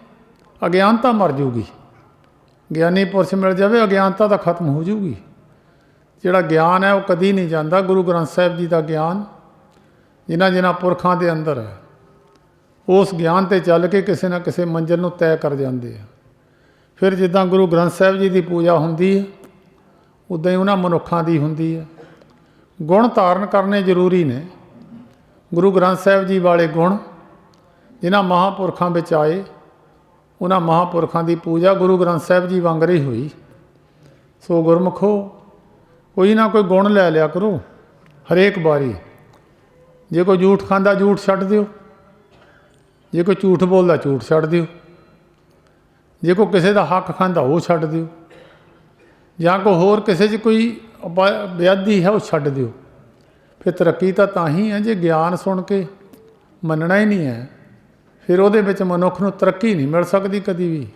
ਅਗਿਆਨਤਾ ਮਰ ਜੂਗੀ। ਗਿਆਨੀ ਪੁਰਸ਼ ਮਿਲ ਜਾਵੇ, ਅਗਿਆਨਤਾ ਤਾਂ ਖਤਮ ਹੋ ਜੂਗੀ। ਜਿਹੜਾ ਗਿਆਨ ਹੈ ਉਹ ਕਦੀ ਨਹੀਂ ਜਾਂਦਾ। ਗੁਰੂ ਗ੍ਰੰਥ ਸਾਹਿਬ ਜੀ ਦਾ ਗਿਆਨ ਜਿਨ੍ਹਾਂ ਜਿਨ੍ਹਾਂ ਪੁਰਖਾਂ ਦੇ ਅੰਦਰ ਹੈ, ਉਸ ਗਿਆਨ 'ਤੇ ਚੱਲ ਕੇ ਕਿਸੇ ਨਾ ਕਿਸੇ ਮੰਜ਼ਿਲ ਨੂੰ ਤੈਅ ਕਰ ਜਾਂਦੇ ਆ। ਫਿਰ ਜਿੱਦਾਂ ਗੁਰੂ ਗ੍ਰੰਥ ਸਾਹਿਬ ਜੀ ਦੀ ਪੂਜਾ ਹੁੰਦੀ ਹੈ, ਉੱਦਾਂ ਹੀ ਉਹਨਾਂ ਮਨੁੱਖਾਂ ਦੀ ਹੁੰਦੀ ਹੈ। ਗੁਣ ਧਾਰਨ ਕਰਨੇ ਜ਼ਰੂਰੀ ਨੇ। ਗੁਰੂ ਗ੍ਰੰਥ ਸਾਹਿਬ ਜੀ ਵਾਲੇ ਗੁਣ ਜਿਨ੍ਹਾਂ ਮਹਾਂਪੁਰਖਾਂ ਵਿੱਚ ਆਏ, ਉਹਨਾਂ ਮਹਾਂਪੁਰਖਾਂ ਦੀ ਪੂਜਾ ਗੁਰੂ ਗ੍ਰੰਥ ਸਾਹਿਬ ਜੀ ਵਾਂਗਰ ਹੀ ਹੋਈ। ਸੋ ਗੁਰਮੁਖੋ, ਕੋਈ ਨਾ ਕੋਈ ਗੁਣ ਲੈ ਲਿਆ ਕਰੋ ਹਰੇਕ ਵਾਰੀ। ਜੇ ਕੋਈ ਝੂਠ ਖਾਂਦਾ, ਝੂਠ ਛੱਡ ਦਿਓ। ਜੇ ਕੋਈ ਝੂਠ ਬੋਲਦਾ, ਝੂਠ ਛੱਡ ਦਿਓ। ਜੇ ਕੋਈ ਕਿਸੇ ਦਾ ਹੱਕ ਖਾਂਦਾ, ਉਹ ਛੱਡ ਦਿਓ। ਜਾਂ ਕੋਈ ਹੋਰ ਕਿਸੇ 'ਚ ਕੋਈ ਵਿਆਧੀ ਹੈ, ਉਹ ਛੱਡ ਦਿਓ। ਫਿਰ ਤਰੱਕੀ ਤਾਂ ਹੀ ਹੈ ਜੇ ਗਿਆਨ ਸੁਣ ਕੇ ਮੰਨਣਾ ਹੀ ਨਹੀਂ ਹੈ, ਫਿਰ ਉਹਦੇ ਵਿੱਚ ਮਨੁੱਖ ਨੂੰ ਤਰੱਕੀ ਨਹੀਂ ਮਿਲ ਸਕਦੀ ਕਦੀ ਵੀ,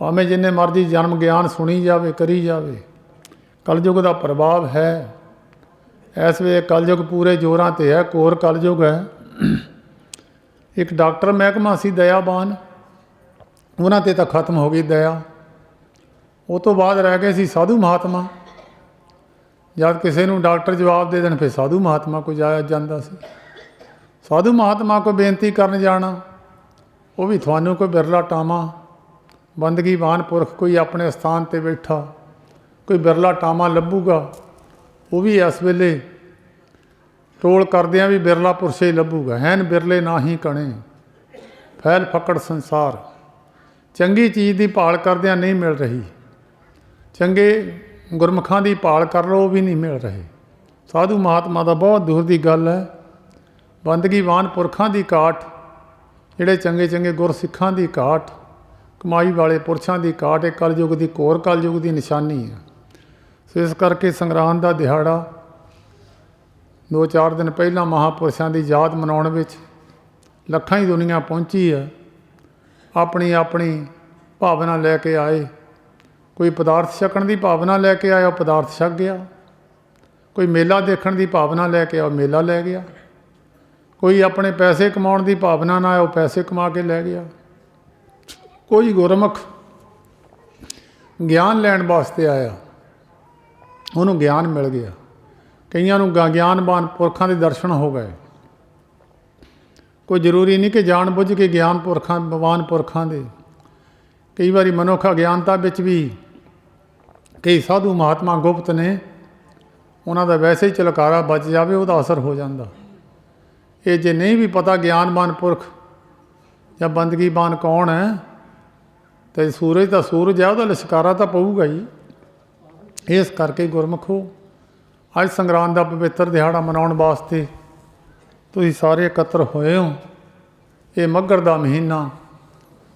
ਭਾਵੇਂ ਜਿੰਨੇ ਮਰਜ਼ੀ ਜਨਮ ਗਿਆਨ ਸੁਣੀ ਜਾਵੇ, ਕਰੀ ਜਾਵੇ। ਕਲਯੁੱਗ ਦਾ ਪ੍ਰਭਾਵ ਹੈ। ਇਸ ਵੇਲੇ ਕਲਯੁੱਗ ਪੂਰੇ ਜ਼ੋਰਾਂ 'ਤੇ ਹੈ, ਘੋਰ ਕਲਯੁੱਗ ਹੈ। ਇੱਕ ਡਾਕਟਰ ਮਹਿਕਮਾ ਸੀ ਦਇਆਵਾਨ, ਉਹਨਾਂ 'ਤੇ ਤਾਂ ਖਤਮ ਹੋ ਗਈ ਦਇਆ। ਉਹ ਤੋਂ ਬਾਅਦ ਰਹਿ ਗਏ ਸੀ ਸਾਧੂ ਮਹਾਤਮਾ। ਜਦ ਕਿਸੇ ਨੂੰ ਡਾਕਟਰ ਜਵਾਬ ਦੇ ਦੇਣ, ਫਿਰ ਸਾਧੂ ਮਹਾਤਮਾ ਕੋਲ ਜਾਇਆ ਜਾਂਦਾ ਸੀ। ਸਾਧੂ ਮਹਾਤਮਾ ਕੋਲ ਬੇਨਤੀ ਕਰਨ ਜਾਣਾ, ਉਹ ਵੀ ਤੁਹਾਨੂੰ ਕੋਈ ਬਿਰਲਾ ਟਾਵਾਂ, ਬੰਦਗੀਵਾਨ ਪੁਰਖ ਕੋਈ ਆਪਣੇ ਸਥਾਨ 'ਤੇ ਬੈਠਾ, ਕੋਈ ਬਿਰਲਾ ਟਾਵਾਂ ਲੱਭੂਗਾ। ਉਹ ਵੀ ਇਸ ਵੇਲੇ ਟੋਲ ਕਰਦਿਆਂ ਵੀ ਬਿਰਲਾ ਪੁਰਸ਼ੇ ਹੀ ਲੱਭੂਗਾ। ਹੈਨ ਬਿਰਲੇ ਨਾ ਹੀ ਕਣੇ, ਫੈਲ ਫਕੜ ਸੰਸਾਰ। ਚੰਗੀ ਚੀਜ਼ ਦੀ ਭਾਲ ਕਰਦਿਆਂ ਨਹੀਂ ਮਿਲ ਰਹੀ, ਚੰਗੇ ਗੁਰਮੁਖਾਂ ਦੀ ਭਾਲ ਕਰ ਲਓ, ਉਹ ਵੀ ਨਹੀਂ ਮਿਲ ਰਹੇ। ਸਾਧੂ ਮਹਾਤਮਾ ਦਾ ਬਹੁਤ ਦੂਰ ਦੀ ਗੱਲ ਹੈ। ਬੰਦਗੀਵਾਨ ਪੁਰਖਾਂ ਦੀ ਘਾਟ, ਜਿਹੜੇ ਚੰਗੇ ਚੰਗੇ ਗੁਰਸਿੱਖਾਂ ਦੀ ਘਾਟ, ਕਮਾਈ ਵਾਲੇ ਪੁਰਸ਼ਾਂ ਦੀ ਘਾਟ, ਇਹ ਕਲਯੁੱਗ ਦੀ ਘੋਰ ਕਲਯੁੱਗ ਦੀ ਨਿਸ਼ਾਨੀ ਹੈ। ਸੋ ਇਸ ਕਰਕੇ ਸੰਗਰਾਂਦ ਦਾ ਦਿਹਾੜਾ 2-4 ਦਿਨ ਪਹਿਲਾਂ ਮਹਾਂਪੁਰਸ਼ਾਂ ਦੀ ਯਾਦ ਮਨਾਉਣ ਵਿੱਚ ਲੱਖਾਂ ਹੀ ਦੁਨੀਆ ਪਹੁੰਚੀ ਹੈ। ਆਪਣੀ ਆਪਣੀ ਭਾਵਨਾ ਲੈ ਕੇ ਆਏ। ਕੋਈ ਪਦਾਰਥ ਛਕਣ ਦੀ ਭਾਵਨਾ ਲੈ ਕੇ ਆਇਆ, ਉਹ ਪਦਾਰਥ ਛਕ ਗਿਆ। ਕੋਈ ਮੇਲਾ ਦੇਖਣ ਦੀ ਭਾਵਨਾ ਲੈ ਕੇ ਆਇਆ, ਮੇਲਾ ਲੈ ਗਿਆ। ਕੋਈ ਆਪਣੇ ਪੈਸੇ ਕਮਾਉਣ ਦੀ ਭਾਵਨਾ ਨਾਲ ਆਇਆ, ਉਹ ਪੈਸੇ ਕਮਾ ਕੇ ਲੈ ਗਿਆ। ਕੋਈ ਗੁਰਮੁਖ ਗਿਆਨ ਲੈਣ ਵਾਸਤੇ ਆਇਆ, ਉਹਨੂੰ ਗਿਆਨ ਮਿਲ ਗਿਆ। ਕਈਆਂ ਨੂੰ ਗਿਆਨਵਾਨ ਪੁਰਖਾਂ ਦੇ ਦਰਸ਼ਨ ਹੋ ਗਏ। ਕੋਈ ਜ਼ਰੂਰੀ ਨਹੀਂ ਕਿ ਜਾਣ ਬੁੱਝ ਕੇ ਗਿਆਨ ਵਾਨ ਪੁਰਖਾਂ ਦੇ। ਕਈ ਵਾਰੀ ਮਨੁੱਖ ਅਗਿਆਨਤਾ ਵਿੱਚ ਵੀ, ਕਈ ਸਾਧੂ ਮਹਾਤਮਾ ਗੁਪਤ ਨੇ, ਉਹਨਾਂ ਦਾ ਵੈਸੇ ਹੀ ਚਲਕਾਰਾ ਬਚ ਜਾਵੇ, ਉਹਦਾ ਅਸਰ ਹੋ ਜਾਂਦਾ। ਇਹ ਜੇ ਨਹੀਂ ਵੀ ਪਤਾ ਗਿਆਨਵਾਨ ਪੁਰਖ ਜਾਂ ਬੰਦਗੀਵਾਨ ਕੌਣ ਹੈ, ਅਤੇ ਸੂਰਜ ਤਾਂ ਸੂਰਜ ਹੈ, ਉਹਦਾ ਲਿਸ਼ਕਾਰਾ ਤਾਂ ਪਊਗਾ ਹੀ। ਇਸ ਕਰਕੇ ਗੁਰਮੁਖੋ, ਅੱਜ ਸੰਗਰਾਂਦ ਦਾ ਪਵਿੱਤਰ ਦਿਹਾੜਾ ਮਨਾਉਣ ਵਾਸਤੇ ਤੁਸੀਂ ਸਾਰੇ ਇਕੱਤਰ ਹੋਏ ਹੋ। ਇਹ ਮੱਘਰ ਦਾ ਮਹੀਨਾ,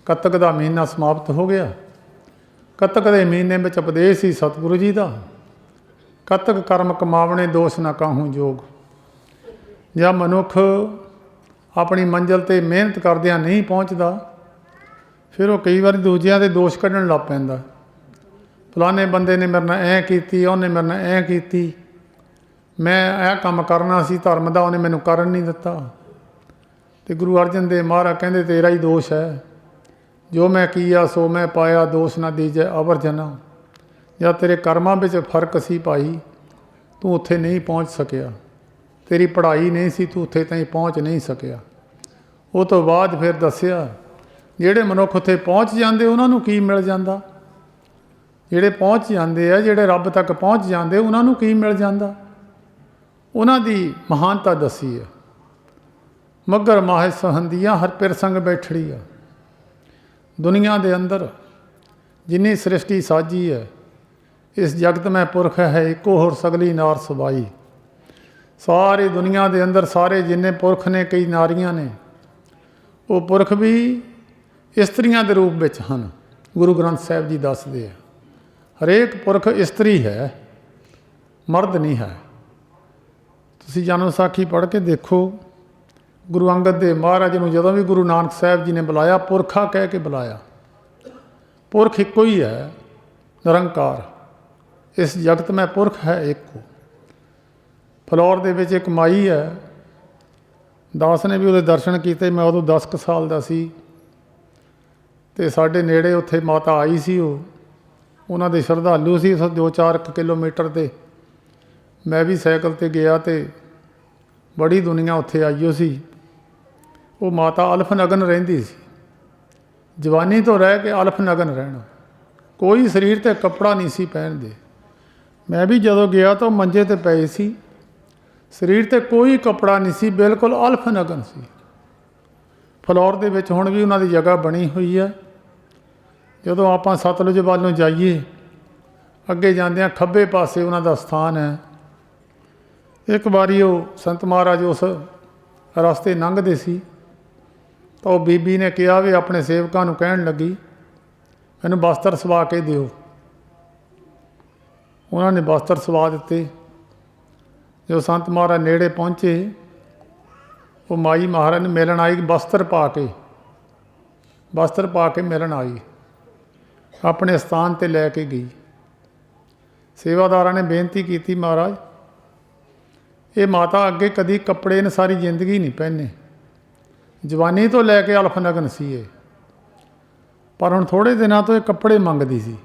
ਕੱਤਕ ਦਾ ਮਹੀਨਾ ਸਮਾਪਤ ਹੋ ਗਿਆ। ਕੱਤਕ ਦੇ ਮਹੀਨੇ ਵਿੱਚ ਉਪਦੇਸ਼ ਸੀ ਸਤਿਗੁਰੂ ਜੀ ਦਾ, ਕੱਤਕ ਕਰਮ ਕਮਾਵਣੇ ਦੋਸ਼ ਨਾ ਕਾਹੂ ਜੋਗ। ਜਾਂ ਮਨੁੱਖ ਆਪਣੀ ਮੰਜ਼ਿਲ 'ਤੇ ਮਿਹਨਤ ਕਰਦਿਆਂ ਨਹੀਂ ਪਹੁੰਚਦਾ, ਫਿਰ ਉਹ ਕਈ ਵਾਰੀ ਦੂਜਿਆਂ ਦੇ ਦੋਸ਼ ਕੱਢਣ ਲੱਗ ਪੈਂਦਾ। ਫਲਾਣੇ ਬੰਦੇ ਨੇ ਮੇਰੇ ਨਾਲ ਐਂ ਕੀਤੀ, ਉਹਨੇ ਮੇਰੇ ਨਾਲ ਐਂ ਕੀਤੀ, ਮੈਂ ਇਹ ਕੰਮ ਕਰਨਾ ਸੀ ਧਰਮ ਦਾ, ਉਹਨੇ ਮੈਨੂੰ ਕਰਨ ਨਹੀਂ ਦਿੱਤਾ। ਅਤੇ ਗੁਰੂ ਅਰਜਨ ਦੇਵ ਮਹਾਰਾਜ ਕਹਿੰਦੇ, ਤੇਰਾ ਹੀ ਦੋਸ਼ ਹੈ। ਜੋ ਮੈਂ ਕੀਆ ਸੋ ਮੈਂ ਪਾਇਆ, ਦੋਸ਼ ਨਾ ਦੀਜੈ ਅਵਰ ਜਨਾ। ਜਾਂ ਤੇਰੇ ਕਰਮਾਂ ਵਿੱਚ ਫਰਕ ਸੀ ਭਾਈ, ਤੂੰ ਉੱਥੇ ਨਹੀਂ ਪਹੁੰਚ ਸਕਿਆ। ਤੇਰੀ ਪੜ੍ਹਾਈ ਨਹੀਂ ਸੀ, ਤੂੰ ਉੱਥੇ ਤਾਈਂ ਪਹੁੰਚ ਨਹੀਂ ਸਕਿਆ। ਉਹ ਤੋਂ ਬਾਅਦ ਫਿਰ ਦੱਸਿਆ, ਜਿਹੜੇ ਮਨੁੱਖ ਉੱਥੇ ਪਹੁੰਚ ਜਾਂਦੇ ਉਹਨਾਂ ਨੂੰ ਕੀ ਮਿਲ ਜਾਂਦਾ। ਜਿਹੜੇ ਪਹੁੰਚ ਜਾਂਦੇ ਆ, ਜਿਹੜੇ ਰੱਬ ਤੱਕ ਪਹੁੰਚ ਜਾਂਦੇ, ਉਹਨਾਂ ਨੂੰ ਕੀ ਮਿਲ ਜਾਂਦਾ। ਉਹਨਾਂ ਦੀ ਮਹਾਨਤਾ ਦੱਸੀ ਆ। ਮੱਘਰ ਮਾਹੇ ਸਹੰਦੀਆਂ ਹਰ ਪਿਰ ਸੰਗ ਬੈਠੜੀ ਆ। ਦੁਨੀਆ ਦੇ ਅੰਦਰ ਜਿੰਨੀ ਸ੍ਰਿਸ਼ਟੀ ਸਾਜੀ ਹੈ, ਇਸ ਜਗਤ ਮੈਂ ਪੁਰਖ ਹੈ ਇੱਕੋ ਹੋਰ ਸਗਲੀ ਨਾਰ ਸਬਾਈ। सारी दुनिया के अंदर सारे जिन्ने पुरख ने, कई नारियां ने, वो पुरख भी इस्त्रियां के रूप में हैं। गुरु ग्रंथ साहिब जी दसदे हैं हरेक पुरख इस्त्री है, मर्द नहीं है। तुसीं जन्म साखी पढ़ के देखो, गुरु अंगद देव महाराज नूं जदों भी गुरु नानक साहिब जी ने बुलाया, पुरखा कह के बुलाया। पुरख एको ही है, निरंकार। इस जगत में पुरख है एको। फलौर दे विच एक माई है, दास ने भी उहदे दर्शन किए। मैं उदों 10 साल का सी, ते साडे नेड़े उत्थे माता आई सी। उन्हां दे श्रद्धालु सी 2-4 किलोमीटर ते। मैं भी साइकिल ते गया ते बड़ी दुनिया उत्थे आई सी। वो माता अल्फ नगन रहिंदी सी, जवानी तो रह के अल्फ नगन रहना, कोई शरीर ते कपड़ा नहीं सी पहनदे। मैं भी जदों गया तो मंजे ते पए सी, शरीर ते कोई कपड़ा नहीं सी, बिल्कुल अल्फ नगन सी। फलौर दे विच हुण भी उन्हां दी जगह बनी हुई है। जदों आपां सतलुज वालों जाइए, अगे जांदियां खब्बे पासे उन्हां दा स्थान है। एक बारी वो संत महाराज उस रस्ते लंघदे सी, तो बीबी ने कहा भी अपने सेवकां नूं कहण लगी, मैनूं वस्त्र सवा के दिओ। उन्होंने वस्त्र सवा दिते। जो संत महाराज नेड़े पहुँचे, वो माई महाराज ने मिलन आई, वस्त्र पा के मिलन आई, अपने स्थान ते लैके गई। सेवादारां ने बेनती की, महाराज ये माता अगे कदी कपड़े ने सारी जिंदगी नहीं पहने, जवानी तो लैके अल्फ नगन सी ये, पर हुण थोड़े दिनों तो ये कपड़े मंगदी सी।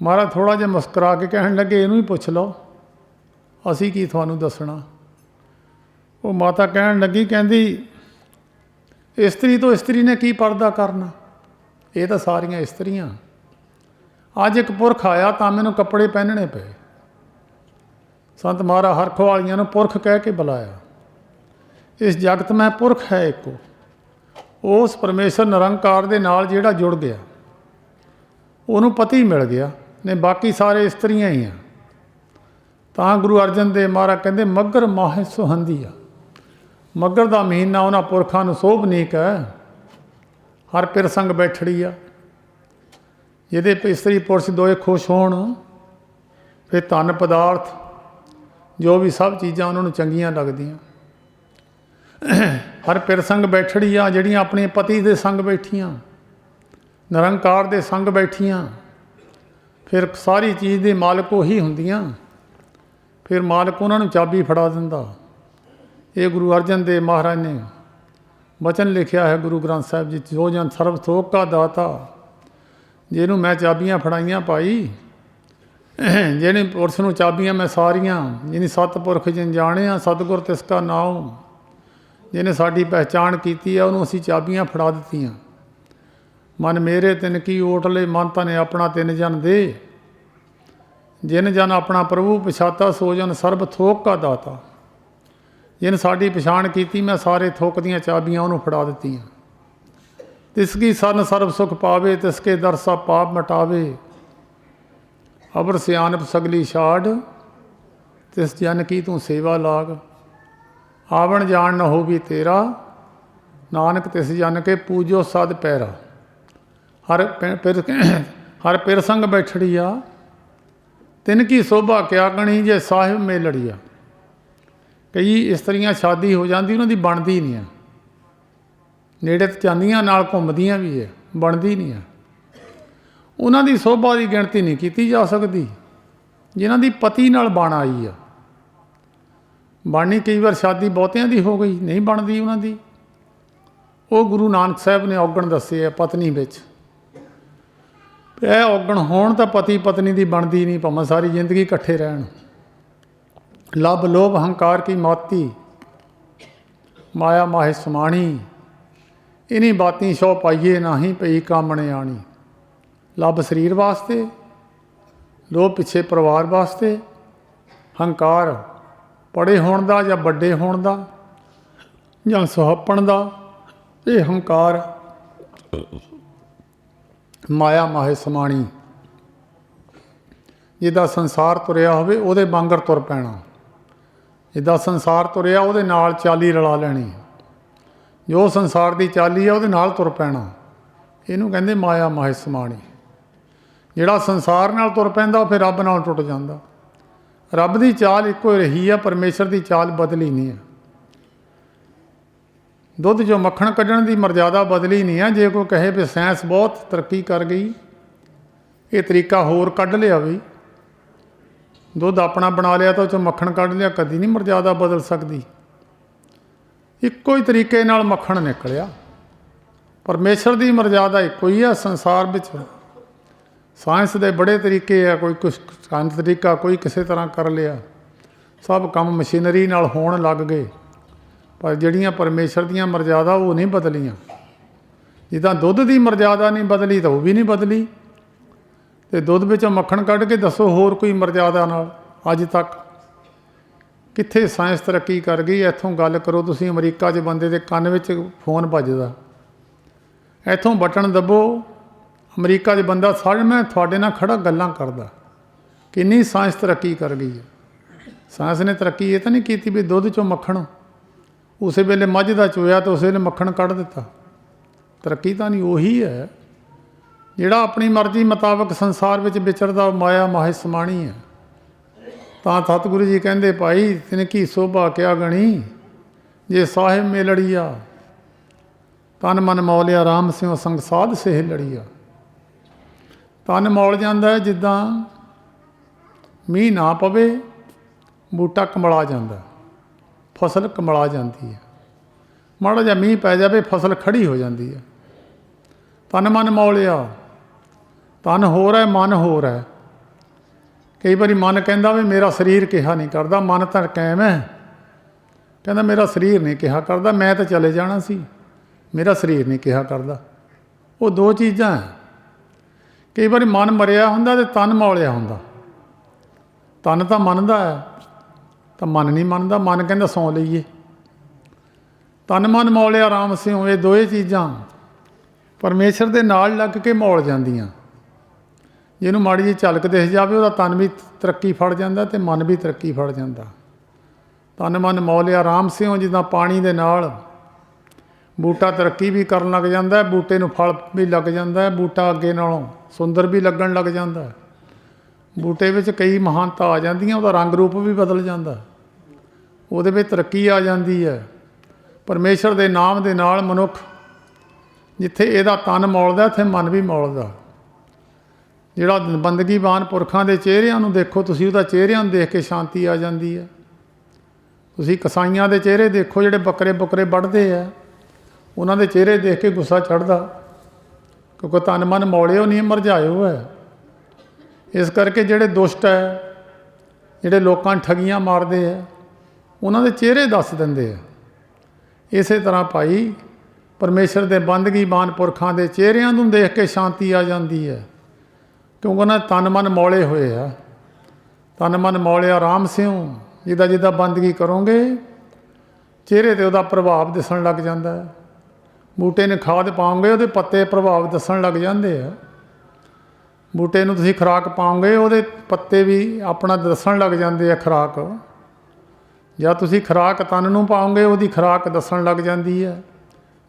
महाराज थोड़ा जिहा मुस्करा के कहण लगे, इनू ही पुछ लो, असी की तुहानूं दसना। वो माता कहण लगी, कहंदी इस्त्री तो इस्त्री ने की पर्दा करना, ये तो सारियां इस्त्रियां। अज एक पुरख आया तो मैनूं कपड़े पहनने पे। संत महाराज हरखवालियां नूं पुरख कह के बुलाया। इस जगत में पुरख है एको, उस परमेश्वर निरंकार दे नाल जिहड़ा जुड़ गया, उन्होंने पति मिल गया, ने बाकी सारे इस्त्रियां ही हैं। तां गुरु अर्जन देव महाराज कहते मगर माह सुहंदी आ। मगर का महीना उन्हां पुरखां नूं सोभनीक है। हर पिर संग बैठड़ी आ, जिहदे इस्त्री पुरुष दोए खुश होण, फिर धन पदार्थ जो भी सब चीज़ां उन्होंने चंगियां लगदियां। हर पिर संग बैठड़ी आ, जिहड़ियां अपने पति दे संग बैठियां, निरंकार दे संग बैठियां, फिर सारी चीज़ दे मालक उही हुंदियां। फिर मालक उन्होंने चाबी फड़ा दिंदा। ये गुरु अर्जन देव महाराज ने वचन लिखिया है गुरु ग्रंथ साहिब जी, जो जन सर्व थोक का दाता, जिन्हों मैं चाबियां फड़ाइयां पाई, जिहड़े पुरुष नूं चाबियां मैं सारियां, जिन्हें सतपुरख जिन जाणिया सतगुर तिसका नाम, जिन्हें साड़ी पहचान की है, उन्होंने असी चाबियां फड़ा दित्तियां। मन मेरे तिन की ओट ले, मन तने अपना तिन जन दे, जिन जन अपना प्रभु पछाता, सो जन सर्ब थोक का दाता। जिन साड़ी पछाण की, मैं सारे थोक दियां चाबियां उन्होंने फड़ा दित्तियां। तिसकी सन सर्व सुख पावे, तिसके दर सब पाप मटावे, अबर सियानप सगली छाड़, तिस जन की तू सेवा लाग। आवण जान न हो भी तेरा, नानक तिस जन के पूजो सद पैरा। हर पिर संग बैठड़िया, तिनकी शोभा क्या गणी, जे साहिब में लड़िया। कई इस्त्रियां शादी हो जाती, उन्होंने बनती नहीं है, नेड़े तो जांदियां नाल घुमदियां भी है, बनती नहीं है। उन्होंने शोभा की गिणती नहीं की जा सकती, जिन्हों की पति नाल बण आई है। बाणी कई बार शादी बहुतियां दी हो गई, नहीं बनती उन्होंने। वो गुरु नानक साहब ने औगण दसे है पत्नी विच। औगण होण तां पति पत्नी की बनती नहीं, भावें सारी जिंदगी इकट्ठे रहन। लब लोभ अहंकार की माती, माया माहे समाणी, इन्हीं बाती शौ पाइए नाही, पई कामणे आणी। लब शरीर वास्ते, लोभ पिछे परिवार वास्ते, हंकार पड़े होण दा जां बड़े होण दा जां सुहापण दा, ये हंकार माया माहे समाणी। जिदा संसार तुरिया होवे उहदे वांगर तुर पैना। ਜਿੱਦਾਂ ਸੰਸਾਰ ਤੁਰਿਆ ਉਹਦੇ ਨਾਲ ਚਾਲੀ ਰਲਾ ਲੈਣੀ, ਜੋ ਸੰਸਾਰ ਦੀ ਚਾਲੀ ਆ ਉਹਦੇ ਨਾਲ ਤੁਰ ਪੈਣਾ। ਇਹਨੂੰ ਕਹਿੰਦੇ ਮਾਇਆ ਮਾਹਿ ਸਮਾਣੀ। ਜਿਹੜਾ ਸੰਸਾਰ ਨਾਲ ਤੁਰ ਪੈਂਦਾ ਉਹ ਫਿਰ ਰੱਬ ਨਾਲ ਟੁੱਟ ਜਾਂਦਾ। ਰੱਬ ਦੀ ਚਾਲ ਇੱਕੋ ਹੀ ਰਹੀ ਆ, ਪਰਮੇਸ਼ਰ ਦੀ ਚਾਲ ਬਦਲੀ ਨਹੀਂ ਆ। ਦੁੱਧ 'ਚੋਂ ਮੱਖਣ ਕੱਢਣ ਦੀ ਮਰਜ਼ਾਦਾ ਬਦਲੀ ਨਹੀਂ ਆ। ਜੇ ਕੋਈ ਕਹੇ ਵੀ ਸਾਇੰਸ ਬਹੁਤ ਤਰੱਕੀ ਕਰ ਗਈ, ਇਹ ਤਰੀਕਾ ਹੋਰ ਕੱਢ ਲਿਆ ਵੀ, ਦੁੱਧ ਆਪਣਾ ਬਣਾ ਲਿਆ ਤਾਂ ਉਹ 'ਚੋਂ ਮੱਖਣ ਕੱਢ ਲਿਆ, ਕਦੀ ਨਹੀਂ ਮਰਜ਼ਾਦਾ ਬਦਲ ਸਕਦੀ। ਇੱਕੋ ਹੀ ਤਰੀਕੇ ਨਾਲ ਮੱਖਣ ਨਿਕਲਿਆ। ਪਰਮੇਸ਼ਰ ਦੀ ਮਰਜ਼ਾਦਾ ਇੱਕੋ ਹੀ ਆ ਸੰਸਾਰ ਵਿੱਚ। ਸਾਇੰਸ ਦੇ ਬੜੇ ਤਰੀਕੇ ਆ, ਕੋਈ ਕੁਛ ਤਰੀਕਾ ਕੋਈ ਕਿਸੇ ਤਰ੍ਹਾਂ ਕਰ ਲਿਆ, ਸਭ ਕੰਮ ਮਸ਼ੀਨਰੀ ਨਾਲ ਹੋਣ ਲੱਗ ਗਏ। ਪਰ ਜਿਹੜੀਆਂ ਪਰਮੇਸ਼ਰ ਦੀਆਂ ਮਰਜ਼ਾਦਾ ਉਹ ਨਹੀਂ ਬਦਲੀਆਂ। ਜਿੱਦਾਂ ਦੁੱਧ ਦੀ ਮਰਜ਼ਾਦਾ ਨਹੀਂ ਬਦਲੀ ਤਾਂ ਉਹ ਵੀ ਨਹੀਂ ਬਦਲੀ। ਅਤੇ ਦੁੱਧ ਵਿੱਚੋਂ ਮੱਖਣ ਕੱਢ ਕੇ ਦੱਸੋ ਹੋਰ ਕੋਈ ਮਰਜ਼ਾਦਾ ਨਾਲ ਅੱਜ ਤੱਕ ਕਿੱਥੇ ਸਾਇੰਸ ਤਰੱਕੀ ਕਰ ਗਈ। ਇੱਥੋਂ ਗੱਲ ਕਰੋ ਤੁਸੀਂ, ਅਮਰੀਕਾ 'ਚ ਬੰਦੇ ਦੇ ਕੰਨ ਵਿੱਚ ਫੋਨ ਵੱਜਦਾ, ਇੱਥੋਂ ਬਟਨ ਦੱਬੋ, ਅਮਰੀਕਾ 'ਚ ਬੰਦਾ ਮੈਂ ਤੁਹਾਡੇ ਨਾਲ ਖੜਾ ਗੱਲਾਂ ਕਰਦਾ। ਕਿੰਨੀ ਸਾਇੰਸ ਤਰੱਕੀ ਕਰ ਗਈ ਹੈ। ਸਾਇੰਸ ਨੇ ਤਰੱਕੀ ਇਹ ਤਾਂ ਨਹੀਂ ਕੀਤੀ ਵੀ ਦੁੱਧ 'ਚੋਂ ਮੱਖਣ ਉਸੇ ਵੇਲੇ ਮੱਝ ਦਾ ਚੋਇਆ ਤਾਂ ਉਸੇ ਵੇਲੇ ਮੱਖਣ ਕੱਢ ਦਿੱਤਾ। ਤਰੱਕੀ ਤਾਂ ਨਹੀਂ। ਉਹੀ ਹੈ ਜਿਹੜਾ ਆਪਣੀ ਮਰਜ਼ੀ ਮੁਤਾਬਕ ਸੰਸਾਰ ਵਿੱਚ ਵਿਚਰਦਾ, ਮਾਇਆ ਮਾਹਿ ਸਮਾਣੀ ਹੈ। ਤਾਂ ਸਤਿਗੁਰੂ ਜੀ ਕਹਿੰਦੇ ਭਾਈ ਤਿਨਕੀ ਸੋਭਾ ਕਿਆ ਗਣੀ, ਜੇ ਸਾਹਿਬ ਮੇ ਲੜੀਆ, ਤਨ ਮਨ ਮੌਲਿਆ ਰਾਮ ਸਿਉ ਸੰਗ ਸਾਧ ਸੇਹ ਲੜੀਆ। ਤਨ ਮੌਲ ਜਾਂਦਾ ਹੈ, ਜਿੱਦਾਂ ਮੀਂਹ ਨਾ ਪਵੇ ਬੂਟਾ ਕਮਲਾ ਜਾਂਦਾ, ਫਸਲ ਕਮਲਾ ਜਾਂਦੀ ਹੈ। ਮਾੜਾ ਜਿਹਾ ਮੀਂਹ ਪੈ ਜਾਵੇ ਫਸਲ ਖੜੀ ਹੋ ਜਾਂਦੀ ਹੈ। ਤਨ ਮਨ ਮੌਲਿਆ, ਤਨ ਹੋਰ ਹੈ ਮਨ ਹੋਰ ਹੈ। ਕਈ ਵਾਰੀ ਮਨ ਕਹਿੰਦਾ ਵੀ ਮੇਰਾ ਸਰੀਰ ਕਿਹਾ ਨਹੀਂ ਕਰਦਾ, ਮਨ ਤਾਂ ਕਾਇਮ ਹੈ, ਕਹਿੰਦਾ ਮੇਰਾ ਸਰੀਰ ਨਹੀਂ ਕਿਹਾ ਕਰਦਾ, ਮੈਂ ਤਾਂ ਚਲੇ ਜਾਣਾ ਸੀ, ਮੇਰਾ ਸਰੀਰ ਨਹੀਂ ਕਿਹਾ ਕਰਦਾ। ਉਹ ਦੋ ਚੀਜ਼ਾਂ ਹੈ। ਕਈ ਵਾਰੀ ਮਨ ਮਰਿਆ ਹੁੰਦਾ ਅਤੇ ਤਨ ਮੌਲਿਆ ਹੁੰਦਾ। ਤਨ ਤਾਂ ਮੰਨਦਾ ਹੈ ਤਾਂ ਮਨ ਨਹੀਂ ਮੰਨਦਾ, ਮਨ ਕਹਿੰਦਾ ਸੌਂ ਲਈਏ। ਤਨ ਮਨ ਮੌਲਿਆ ਰਾਮ ਸਿਉ, ਇਹ ਦੋਏ ਚੀਜ਼ਾਂ ਪਰਮੇਸ਼ਰ ਦੇ ਨਾਲ ਲੱਗ ਕੇ ਮੌਲ ਜਾਂਦੀਆਂ। ਜਿਹਨੂੰ ਮਾੜੀ ਜਿਹੀ ਝਲਕ ਦਿਖ ਜਾਵੇ ਉਹਦਾ ਤਨ ਵੀ ਤਰੱਕੀ ਫੜ ਜਾਂਦਾ ਅਤੇ ਮਨ ਵੀ ਤਰੱਕੀ ਫੜ ਜਾਂਦਾ। ਤਨ ਮਨ ਮੌਲਿਆ ਰਾਮ ਸਿਉ, ਜਿੱਦਾਂ ਪਾਣੀ ਦੇ ਨਾਲ ਬੂਟਾ ਤਰੱਕੀ ਵੀ ਕਰਨ ਲੱਗ ਜਾਂਦਾ, ਬੂਟੇ ਨੂੰ ਫਲ ਵੀ ਲੱਗ ਜਾਂਦਾ, ਬੂਟਾ ਅੱਗੇ ਨਾਲੋਂ ਸੁੰਦਰ ਵੀ ਲੱਗਣ ਲੱਗ ਜਾਂਦਾ, ਬੂਟੇ ਵਿੱਚ ਕਈ ਮਹਾਨਤਾ ਆ ਜਾਂਦੀਆਂ, ਉਹਦਾ ਰੰਗ ਰੂਪ ਵੀ ਬਦਲ ਜਾਂਦਾ, ਉਹਦੇ ਵਿੱਚ ਤਰੱਕੀ ਆ ਜਾਂਦੀ ਹੈ। ਪਰਮੇਸ਼ਰ ਦੇ ਨਾਮ ਦੇ ਨਾਲ ਮਨੁੱਖ ਜਿੱਥੇ ਇਹਦਾ ਤਨ ਮੌਲਦਾ ਉੱਥੇ ਮਨ ਵੀ ਮੌਲਦਾ। ਜਿਹੜਾ ਬੰਦਗੀਵਾਨ ਪੁਰਖਾਂ ਦੇ ਚਿਹਰਿਆਂ ਨੂੰ ਦੇਖੋ ਤੁਸੀਂ, ਉਹਦਾ ਚਿਹਰਿਆਂ ਨੂੰ ਦੇਖ ਕੇ ਸ਼ਾਂਤੀ ਆ ਜਾਂਦੀ ਹੈ। ਤੁਸੀਂ ਕਸਾਈਆਂ ਦੇ ਚਿਹਰੇ ਦੇਖੋ ਜਿਹੜੇ ਬੱਕਰੇ ਬੁੱਕਰੇ ਵੱਢਦੇ ਆ, ਉਹਨਾਂ ਦੇ ਚਿਹਰੇ ਦੇਖ ਕੇ ਗੁੱਸਾ ਚੜ੍ਹਦਾ, ਕਿਉਂਕਿ ਤਨ ਮਨ ਮੌਲਿਓ ਨਹੀਂ, ਮਰਝਾਇਓ ਹੈ। ਇਸ ਕਰਕੇ ਜਿਹੜੇ ਦੁਸ਼ਟ ਹੈ, ਜਿਹੜੇ ਲੋਕਾਂ ਨੂੰ ਠੱਗੀਆਂ ਮਾਰਦੇ ਆ, ਉਹਨਾਂ ਦੇ ਚਿਹਰੇ ਦੱਸ ਦਿੰਦੇ ਆ। ਇਸੇ ਤਰ੍ਹਾਂ ਭਾਈ ਪਰਮੇਸ਼ਰ ਦੇ ਬੰਦਗੀਵਾਨ ਪੁਰਖਾਂ ਦੇ ਚਿਹਰਿਆਂ ਨੂੰ ਦੇਖ ਕੇ ਸ਼ਾਂਤੀ ਆ ਜਾਂਦੀ ਹੈ, ਕਿਉਂਕਿ ਉਹਨਾਂ ਤਨ ਮਨ ਮੌਲੇ ਹੋਏ ਆ। ਤਨ ਮਨ ਮੌਲਿਆ ਰਾਮ ਸਿਉ, ਜਿੱਦਾਂ ਜਿੱਦਾਂ ਬੰਦਗੀ ਕਰੋਗੇ ਚਿਹਰੇ 'ਤੇ ਉਹਦਾ ਪ੍ਰਭਾਵ ਦਿਸਣ ਲੱਗ ਜਾਂਦਾ ਹੈ। ਬੂਟੇ ਨੂੰ ਖਾਦ ਪਾਓਗੇ ਉਹਦੇ ਪੱਤੇ ਪ੍ਰਭਾਵ ਦੱਸਣ ਲੱਗ ਜਾਂਦੇ ਆ। ਬੂਟੇ ਨੂੰ ਤੁਸੀਂ ਖੁਰਾਕ ਪਾਓਗੇ ਉਹਦੇ ਪੱਤੇ ਵੀ ਆਪਣਾ ਦੱਸਣ ਲੱਗ ਜਾਂਦੇ ਆ ਖੁਰਾਕ। ਜਾਂ ਤੁਸੀਂ ਖੁਰਾਕ ਤਨ ਨੂੰ ਪਾਓਗੇ ਉਹਦੀ ਖੁਰਾਕ ਦੱਸਣ ਲੱਗ ਜਾਂਦੀ ਹੈ,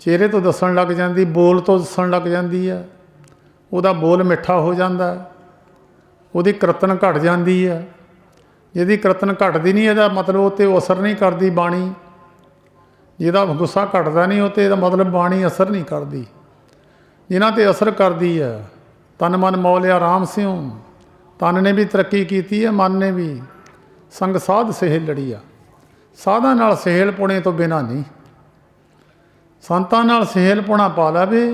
ਚਿਹਰੇ ਤੋਂ ਦੱਸਣ ਲੱਗ ਜਾਂਦੀ, ਬੋਲ ਤੋਂ ਦੱਸਣ ਲੱਗ ਜਾਂਦੀ ਹੈ। ਉਹਦਾ ਬੋਲ ਮਿੱਠਾ ਹੋ ਜਾਂਦਾ, ਉਹਦੀ ਕਰਤਨ ਘਟ ਜਾਂਦੀ ਹੈ। ਜਿਹਦੀ ਕਰਤਨ ਘਟਦੀ ਨਹੀਂ ਇਹਦਾ ਮਤਲਬ ਉਹ 'ਤੇ ਅਸਰ ਨਹੀਂ ਕਰਦੀ ਬਾਣੀ। ਜਿਹਦਾ ਗੁੱਸਾ ਘਟਦਾ ਨਹੀਂ ਉਹ 'ਤੇ ਇਹਦਾ ਮਤਲਬ ਬਾਣੀ ਅਸਰ ਨਹੀਂ ਕਰਦੀ। ਜਿਨ੍ਹਾਂ 'ਤੇ ਅਸਰ ਕਰਦੀ ਹੈ, ਤਨ ਮਨ ਮੌਲਿਆ ਰਾਮ ਸਿਉ, ਤਨ ਨੇ ਵੀ ਤਰੱਕੀ ਕੀਤੀ ਹੈ, ਮਨ ਨੇ ਵੀ। ਸੰਗ ਸਾਧ ਸੇਹ ਲੜੀਆ, ਸਾਧਾਂ ਨਾਲ ਸਹੇਲ ਪੁਣੇ ਤੋਂ ਬਿਨਾਂ ਨਹੀਂ। ਸੰਤਾਂ ਨਾਲ ਸਹੇਲ ਪੁਣਾ ਪਾ ਲਵੇ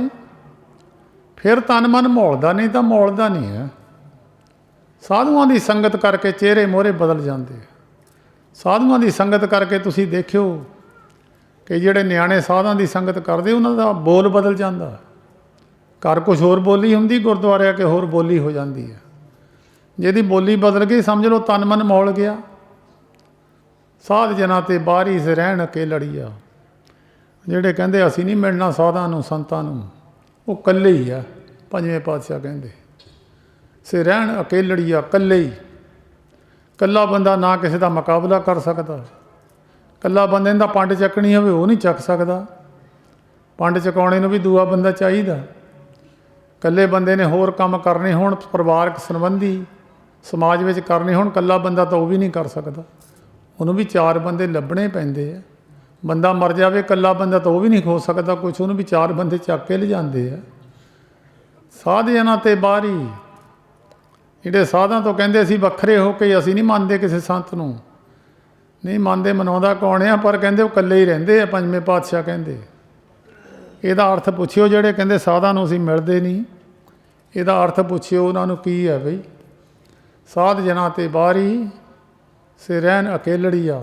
ਫਿਰ ਤਨ ਮਨ ਮੌਲਦਾ, ਨਹੀਂ ਤਾਂ ਮੌਲਦਾ ਨਹੀਂ ਹੈ। ਸਾਧੂਆਂ ਦੀ ਸੰਗਤ ਕਰਕੇ ਚਿਹਰੇ ਮੋਹਰੇ ਬਦਲ ਜਾਂਦੇ। ਸਾਧੂਆਂ ਦੀ ਸੰਗਤ ਕਰਕੇ ਤੁਸੀਂ ਦੇਖਿਓ ਕਿ ਜਿਹੜੇ ਨਿਆਣੇ ਸਾਧਾਂ ਦੀ ਸੰਗਤ ਕਰਦੇ ਉਹਨਾਂ ਦਾ ਬੋਲ ਬਦਲ ਜਾਂਦਾ। ਘਰ ਕੁਛ ਹੋਰ ਬੋਲੀ ਹੁੰਦੀ, ਗੁਰਦੁਆਰੇ ਆ ਕੇ ਹੋਰ ਬੋਲੀ ਹੋ ਜਾਂਦੀ ਹੈ। ਜਿਹਦੀ ਬੋਲੀ ਬਦਲ ਗਈ ਸਮਝ ਲਓ ਤਨ ਮਨ ਮੌਲ ਗਿਆ। ਸਾਧ ਜਨਾਂ 'ਤੇ ਬਾਰੀ ਸੇ ਰਹਿਣ ਕੇ ਲੜੀਆ, ਜਿਹੜੇ ਕਹਿੰਦੇ ਅਸੀਂ ਨਹੀਂ ਮਿਲਣਾ ਸਾਧਾਂ ਨੂੰ ਸੰਤਾਂ ਨੂੰ, ਉਹ ਇਕੱਲੇ ਹੀ ਆ। ਪੰਜਵੇਂ ਪਾਤਸ਼ਾਹ ਕਹਿੰਦੇ ਸੇ ਰਹਿਣ ਅਕੇਲੜੀਆ, ਇਕੱਲੇ ਹੀ। ਇਕੱਲਾ ਬੰਦਾ ਨਾ ਕਿਸੇ ਦਾ ਮੁਕਾਬਲਾ ਕਰ ਸਕਦਾ, ਇਕੱਲਾ ਬੰਦੇ ਨੇ ਤਾਂ ਪੰਡ ਚੱਕਣੀ ਹੋਵੇ ਉਹ ਨਹੀਂ ਚੱਕ ਸਕਦਾ, ਪੰਡ ਚੁਕਾਉਣੇ ਨੂੰ ਵੀ ਦੂਆ ਬੰਦਾ ਚਾਹੀਦਾ। ਇਕੱਲੇ ਬੰਦੇ ਨੇ ਹੋਰ ਕੰਮ ਕਰਨੇ ਹੋਣ, ਪਰਿਵਾਰਕ ਸੰਬੰਧੀ ਸਮਾਜ ਵਿੱਚ ਕਰਨੇ ਹੋਣ, ਇਕੱਲਾ ਬੰਦਾ ਤਾਂ ਉਹ ਵੀ ਨਹੀਂ ਕਰ ਸਕਦਾ, ਉਹਨੂੰ ਵੀ 4 ਬੰਦੇ ਲੱਭਣੇ ਪੈਂਦੇ ਆ। ਬੰਦਾ ਮਰ ਜਾਵੇ ਇਕੱਲਾ ਬੰਦਾ ਤਾਂ ਉਹ ਵੀ ਨਹੀਂ ਖੋ ਸਕਦਾ ਕੁਛ, ਉਹਨੂੰ ਵੀ 4 ਬੰਦੇ ਚੱਕ ਕੇ ਲਿਜਾਂਦੇ ਆ। ਸਾਧ ਜਨਾਂ ਤੇ ਬਾਹਰੀ ਜਿਹੜੇ ਸਾਧਾਂ ਤੋਂ ਕਹਿੰਦੇ ਅਸੀਂ ਵੱਖਰੇ ਹੋ ਕੇ, ਅਸੀਂ ਨਹੀਂ ਮੰਨਦੇ ਕਿਸੇ ਸੰਤ ਨੂੰ, ਨਹੀਂ ਮੰਨਦੇ, ਮਨਾਉਂਦਾ ਕੌਣ ਆ, ਪਰ ਕਹਿੰਦੇ ਉਹ ਇਕੱਲੇ ਹੀ ਰਹਿੰਦੇ ਆ। ਪੰਜਵੇਂ ਪਾਤਸ਼ਾਹ ਕਹਿੰਦੇ ਇਹਦਾ ਅਰਥ ਪੁੱਛਿਓ, ਜਿਹੜੇ ਕਹਿੰਦੇ ਸਾਧਾਂ ਨੂੰ ਅਸੀਂ ਮਿਲਦੇ ਨਹੀਂ, ਇਹਦਾ ਅਰਥ ਪੁੱਛਿਓ ਉਹਨਾਂ ਨੂੰ ਕੀ ਹੈ ਬਈ। ਸਾਧ ਜਨਾਂ ਤੇ ਬਾਹਰੀ ਸੇ ਰਹਿਣ ਅਕੇਲੜੀਆ,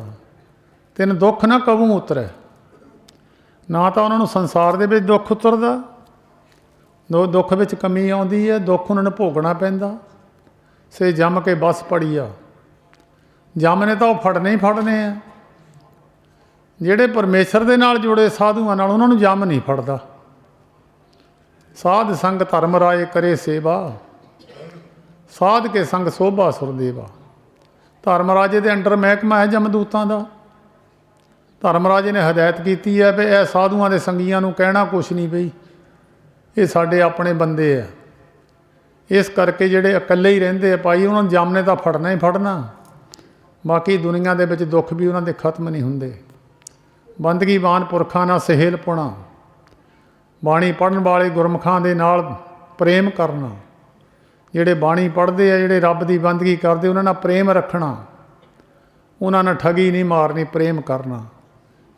ਤਿੰਨ ਦੁੱਖ ਨਾ ਕਬੂ ਉਤਰੈ। ਨਾ ਤਾਂ ਉਹਨਾਂ ਨੂੰ ਸੰਸਾਰ ਦੇ ਵਿੱਚ ਦੁੱਖ ਉਤਰਦਾ, ਦੁੱਖ ਵਿੱਚ ਕਮੀ ਆਉਂਦੀ ਹੈ, ਦੁੱਖ ਉਹਨਾਂ ਨੂੰ ਭੋਗਣਾ ਪੈਂਦਾ। ਸੇ ਜੰਮ ਕੇ ਬਸ ਪੜੀ ਆ, ਜੰਮ ਨੇ ਤਾਂ ਉਹ ਫੜਨੇ ਹੀ ਫੜਨੇ ਆ। ਜਿਹੜੇ ਪਰਮੇਸ਼ਰ ਦੇ ਨਾਲ ਜੁੜੇ ਸਾਧੂਆਂ ਨਾਲ, ਉਹਨਾਂ ਨੂੰ ਜੰਮ ਨਹੀਂ ਫੜਦਾ। ਸਾਧ ਸੰਗ ਧਰਮ ਰਾਏ ਕਰੇ ਸੇਵਾ, ਸਾਧ ਕੇ ਸੰਗ ਸੋਭਾ ਸੁਰਦੇਵਾ। ਧਰਮ ਰਾਜੇ ਦੇ ਅੰਡਰ ਮਹਿਕਮਾ ਹੈ ਜਮਦੂਤਾਂ ਦਾ। ਧਰਮ ਰਾਜੇ ਨੇ ਹਦਾਇਤ ਕੀਤੀ ਹੈ ਵੀ ਇਹ ਸਾਧੂਆਂ ਦੇ ਸੰਗੀਆਂ ਨੂੰ ਕਹਿਣਾ ਕੁਛ ਨਹੀਂ ਬਈ, ਇਹ ਸਾਡੇ ਆਪਣੇ ਬੰਦੇ ਆ। ਇਸ ਕਰਕੇ ਜਿਹੜੇ ਇਕੱਲੇ ਹੀ ਰਹਿੰਦੇ ਆ ਭਾਈ, ਉਹਨਾਂ ਨੂੰ ਜੰਮ ਨੇ ਤਾਂ ਫੜਨਾ ਹੀ ਫੜਨਾ। ਬਾਕੀ ਦੁਨੀਆ ਦੇ ਵਿੱਚ ਦੁੱਖ ਵੀ ਉਹਨਾਂ ਦੇ ਖਤਮ ਨਹੀਂ ਹੁੰਦੇ। ਬੰਦਗੀਵਾਨ ਪੁਰਖਾਂ ਨਾਲ ਸਹੇਲ ਪੁਣਾ, ਬਾਣੀ ਪੜ੍ਹਨ ਵਾਲੇ ਗੁਰਮੁਖਾਂ ਦੇ ਨਾਲ ਪ੍ਰੇਮ ਕਰਨਾ। ਜਿਹੜੇ ਬਾਣੀ ਪੜ੍ਹਦੇ ਆ, ਜਿਹੜੇ ਰੱਬ ਦੀ ਬੰਦਗੀ ਕਰਦੇ, ਉਹਨਾਂ ਨਾਲ ਪ੍ਰੇਮ ਰੱਖਣਾ, ਉਹਨਾਂ ਨਾਲ ਠੱਗੀ ਨਹੀਂ ਮਾਰਨੀ, ਪ੍ਰੇਮ ਕਰਨਾ।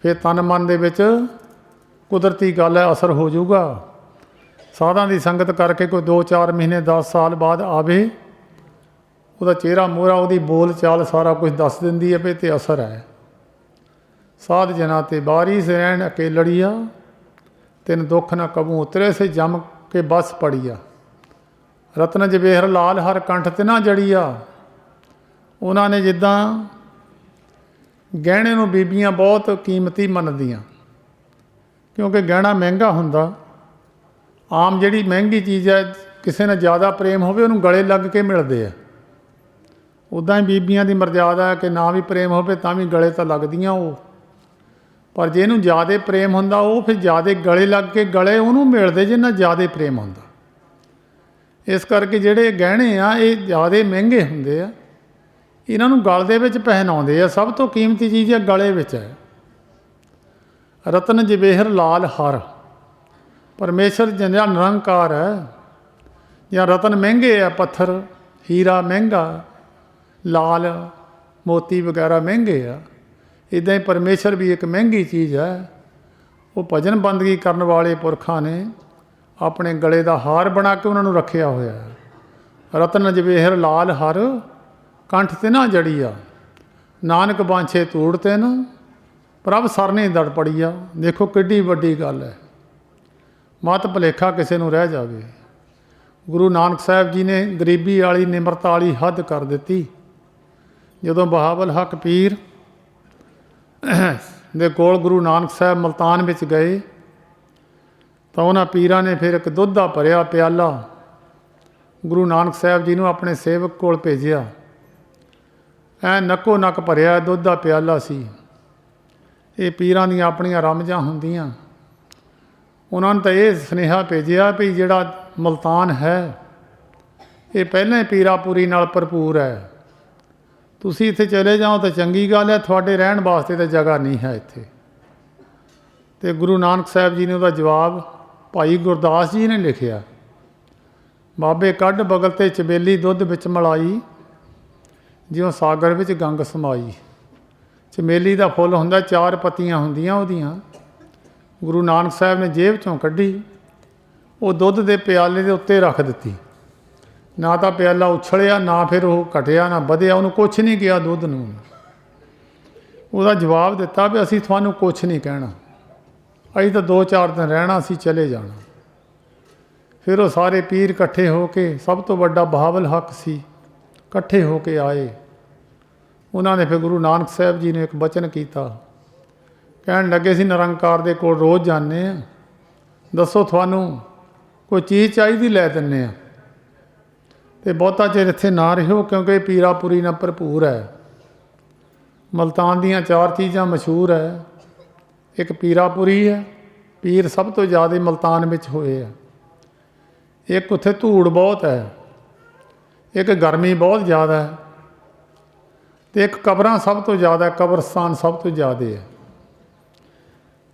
ਫਿਰ ਤਨ ਮਨ ਦੇ ਵਿੱਚ ਕੁਦਰਤੀ ਗੱਲ ਹੈ ਅਸਰ ਹੋ ਜਾਊਗਾ। ਸਾਧਾਂ ਦੀ ਸੰਗਤ ਕਰਕੇ ਕੋਈ 2-4 ਮਹੀਨੇ 10 ਸਾਲ ਬਾਅਦ ਆਵੇ, ਉਹਦਾ ਚਿਹਰਾ ਮੋਹਰਾ, ਉਹਦੀ ਬੋਲ ਚਾਲ ਸਾਰਾ ਕੁਝ ਦੱਸ ਦਿੰਦੀ ਹੈ ਵੀ ਤੇ ਅਸਰ ਹੈ। ਸਾਧ ਜਨਾਂ ਤੇ ਬਾਰੀ ਸੇ ਰਹਿਣ ਅਕੇਲੜੀਆ, ਤਿੰਨ ਦੁੱਖ ਨਾ ਕਬੂ ਉਤਰੇ ਸੇ ਜੰਮ ਕੇ ਬਸ ਪੜੀਆ। ਰਤਨ ਜਵੇਹਰ ਲਾਲ ਹਰ ਕੰਠ ਤੇ ਨਾ ਜੜੀਆ। ਉਹਨਾਂ ਨੇ ਜਿੱਦਾਂ ਗਹਿਣੇ ਨੂੰ ਬੀਬੀਆਂ ਬਹੁਤ ਕੀਮਤੀ ਮੰਨਦੀਆਂ, ਕਿਉਂਕਿ ਗਹਿਣਾ ਮਹਿੰਗਾ ਹੁੰਦਾ। ਆਮ ਜਿਹੜੀ ਮਹਿੰਗੀ ਚੀਜ਼ ਹੈ, ਕਿਸੇ ਨਾਲ ਜ਼ਿਆਦਾ ਪ੍ਰੇਮ ਹੋਵੇ ਉਹਨੂੰ ਗਲੇ ਲੱਗ ਕੇ ਮਿਲਦੇ ਆ। ਉੱਦਾਂ ਹੀ ਬੀਬੀਆਂ ਦੀ ਮਰਜ਼ਾਦਾ ਹੈ ਕਿ ਨਾ ਵੀ ਪ੍ਰੇਮ ਹੋਵੇ ਤਾਂ ਵੀ ਗਲੇ ਤਾਂ ਲੱਗਦੀਆਂ ਉਹ, ਪਰ ਜੇ ਇਹਨੂੰ ਜ਼ਿਆਦਾ ਪ੍ਰੇਮ ਹੁੰਦਾ ਉਹ ਫਿਰ ਜ਼ਿਆਦਾ ਗਲੇ ਲੱਗ ਕੇ ਗਲੇ ਉਹਨੂੰ ਮਿਲਦੇ ਜਿੰਨਾ ਜ਼ਿਆਦਾ ਪ੍ਰੇਮ ਹੁੰਦਾ। ਇਸ ਕਰਕੇ ਜਿਹੜੇ ਗਹਿਣੇ ਆ ਇਹ ਜ਼ਿਆਦਾ ਮਹਿੰਗੇ ਹੁੰਦੇ ਆ, ਇਹਨਾਂ ਨੂੰ ਗਲ ਦੇ ਵਿੱਚ ਪਹਿਨਾਉਂਦੇ ਆ। ਸਭ ਤੋਂ ਕੀਮਤੀ ਚੀਜ਼ ਹੈ ਗਲੇ ਵਿੱਚ ਹੈ। ਰਤਨ ਜਵੇਹਰ ਲਾਲ ਹਰ, ਪਰਮੇਸ਼ਰ ਜਿਹੜਾ ਨਿਰੰਕਾਰ ਹੈ। ਜਾਂ ਰਤਨ ਮਹਿੰਗੇ ਆ, ਪੱਥਰ ਹੀਰਾ ਮਹਿੰਗਾ, ਲਾਲ ਮੋਤੀ ਵਗੈਰਾ ਮਹਿੰਗੇ ਆ, ਇੱਦਾਂ ਹੀ ਪਰਮੇਸ਼ਰ ਵੀ ਇੱਕ ਮਹਿੰਗੀ ਚੀਜ਼ ਹੈ। ਉਹ ਭਜਨ ਬੰਦਗੀ ਕਰਨ ਵਾਲੇ ਪੁਰਖਾਂ ਨੇ ਆਪਣੇ ਗਲੇ ਦਾ ਹਾਰ ਬਣਾ ਕੇ ਉਹਨਾਂ ਨੂੰ ਰੱਖਿਆ ਹੋਇਆ ਹੈ। ਰਤਨ ਜਵੇਹਰ ਲਾਲ ਹਰ ਕੰਠ ਤੇ ਨਾ ਜੜੀਆ, ਨਾਨਕ ਬਾਂਛੇ ਧੂੜ ਤੇ ਨਾ ਪ੍ਰਭ ਸਰਨੇ ਦੜ ਪੜੀਆ। ਦੇਖੋ ਕਿੱਡੀ ਵੱਡੀ ਗੱਲ ਹੈ, ਮਤ ਭੁਲੇਖਾ ਕਿਸੇ ਨੂੰ ਰਹਿ ਜਾਵੇ। ਗੁਰੂ ਨਾਨਕ ਸਾਹਿਬ ਜੀ ਨੇ ਗਰੀਬੀ ਵਾਲੀ ਨਿਮਰਤਾ ਵਾਲੀ ਹੱਦ ਕਰ ਦਿੱਤੀ। ਜਦੋਂ ਬਹਾਵਲ ਹੱਕ ਪੀਰ ਦੇ ਕੋਲ ਗੁਰੂ ਨਾਨਕ ਸਾਹਿਬ ਮੁਲਤਾਨ ਵਿੱਚ ਗਏ ਤਾਂ ਉਹਨਾਂ ਪੀਰਾਂ ਨੇ ਫਿਰ ਇੱਕ ਦੁੱਧ ਦਾ ਭਰਿਆ ਪਿਆਲਾ ਗੁਰੂ ਨਾਨਕ ਸਾਹਿਬ ਜੀ ਨੂੰ ਆਪਣੇ ਸੇਵਕ ਕੋਲ ਭੇਜਿਆ। ਐ ਨੱਕੋ ਨੱਕ ਭਰਿਆ ਦੁੱਧ ਦਾ ਪਿਆਲਾ ਸੀ। ਇਹ ਪੀਰਾਂ ਦੀਆਂ ਆਪਣੀਆਂ ਰਮਜਾਂ ਹੁੰਦੀਆਂ। ਉਹਨਾਂ ਨੇ ਤਾਂ ਇਹ ਸੁਨੇਹਾ ਭੇਜਿਆ ਵੀ ਜਿਹੜਾ ਮੁਲਤਾਨ ਹੈ ਇਹ ਪਹਿਲਾਂ ਹੀ ਪੀਰਾਪੁਰੀ ਨਾਲ ਭਰਪੂਰ ਹੈ, ਤੁਸੀਂ ਇੱਥੇ ਚਲੇ ਜਾਓ ਤਾਂ ਚੰਗੀ ਗੱਲ ਹੈ, ਤੁਹਾਡੇ ਰਹਿਣ ਵਾਸਤੇ ਤਾਂ ਜਗ੍ਹਾ ਨਹੀਂ ਹੈ ਇੱਥੇ। ਅਤੇ ਗੁਰੂ ਨਾਨਕ ਸਾਹਿਬ ਜੀ ਨੇ ਉਹਦਾ ਜਵਾਬ ਭਾਈ ਗੁਰਦਾਸ ਜੀ ਨੇ ਲਿਖਿਆ, ਬਾਬੇ ਕੱਢ ਬਗਲ 'ਤੇ ਚਬੇਲੀ ਦੁੱਧ ਵਿੱਚ ਮਲਾਈ, ਜਿਉਂ ਸਾਗਰ ਵਿੱਚ ਗੰਗ ਸਮਾਈ। ਚਮੇਲੀ ਦਾ ਫੁੱਲ ਹੁੰਦਾ, 4 ਪੱਤੀਆਂ ਹੁੰਦੀਆਂ ਉਹਦੀਆਂ। ਗੁਰੂ ਨਾਨਕ ਸਾਹਿਬ ਨੇ ਜੇਬ 'ਚੋਂ ਕੱਢੀ, ਉਹ ਦੁੱਧ ਦੇ ਪਿਆਲੇ ਦੇ ਉੱਤੇ ਰੱਖ ਦਿੱਤੀ। ਨਾ ਤਾਂ ਪਿਆਲਾ ਉਛਲਿਆ, ਨਾ ਫਿਰ ਉਹ ਘਟਿਆ, ਨਾ ਵਧਿਆ, ਉਹਨੂੰ ਕੁਛ ਨਹੀਂ ਕਿਹਾ ਦੁੱਧ ਨੂੰ। ਉਹਦਾ ਜਵਾਬ ਦਿੱਤਾ ਵੀ ਅਸੀਂ ਤੁਹਾਨੂੰ ਕੁਛ ਨਹੀਂ ਕਹਿਣਾ, ਅਸੀਂ ਤਾਂ 2-4 ਦਿਨ ਰਹਿਣਾ, ਅਸੀਂ ਚਲੇ ਜਾਣਾ। ਫਿਰ ਉਹ ਸਾਰੇ ਪੀਰ ਇਕੱਠੇ ਹੋ ਕੇ, ਸਭ ਤੋਂ ਵੱਡਾ ਬਹਾਵਲ ਹੱਕ ਸੀ, ਇਕੱਠੇ ਹੋ ਕੇ ਆਏ। ਉਹਨਾਂ ਨੇ ਫਿਰ ਗੁਰੂ ਨਾਨਕ ਸਾਹਿਬ ਜੀ ਨੇ ਇੱਕ ਬਚਨ ਕੀਤਾ, ਕਹਿਣ ਲੱਗੇ ਸੀ ਨਿਰੰਕਾਰ ਦੇ ਕੋਲ ਰੋਜ਼ ਜਾਂਦੇ ਹਾਂ, ਦੱਸੋ ਤੁਹਾਨੂੰ ਕੋਈ ਚੀਜ਼ ਚਾਹੀਦੀ ਲੈ ਦਿੰਦੇ ਹਾਂ, ਅਤੇ ਬਹੁਤਾ ਚਿਰ ਇੱਥੇ ਨਾ ਰਹੋ ਕਿਉਂਕਿ ਪੀਰਾਪੁਰੀ ਨਾਲ ਭਰਪੂਰ ਹੈ। मुल्तान दीयां 4 चीज़ां मशहूर है। एक पीरापुरी है, पीर सब तो ज़्यादा मुल्तान में होए है। एक उत्थे धूड़ बहुत है, एक गर्मी बहुत ज़्यादा है, तो एक कबरां सब तो ज़्यादा, कब्रस्तान सब तो ज़्यादा है।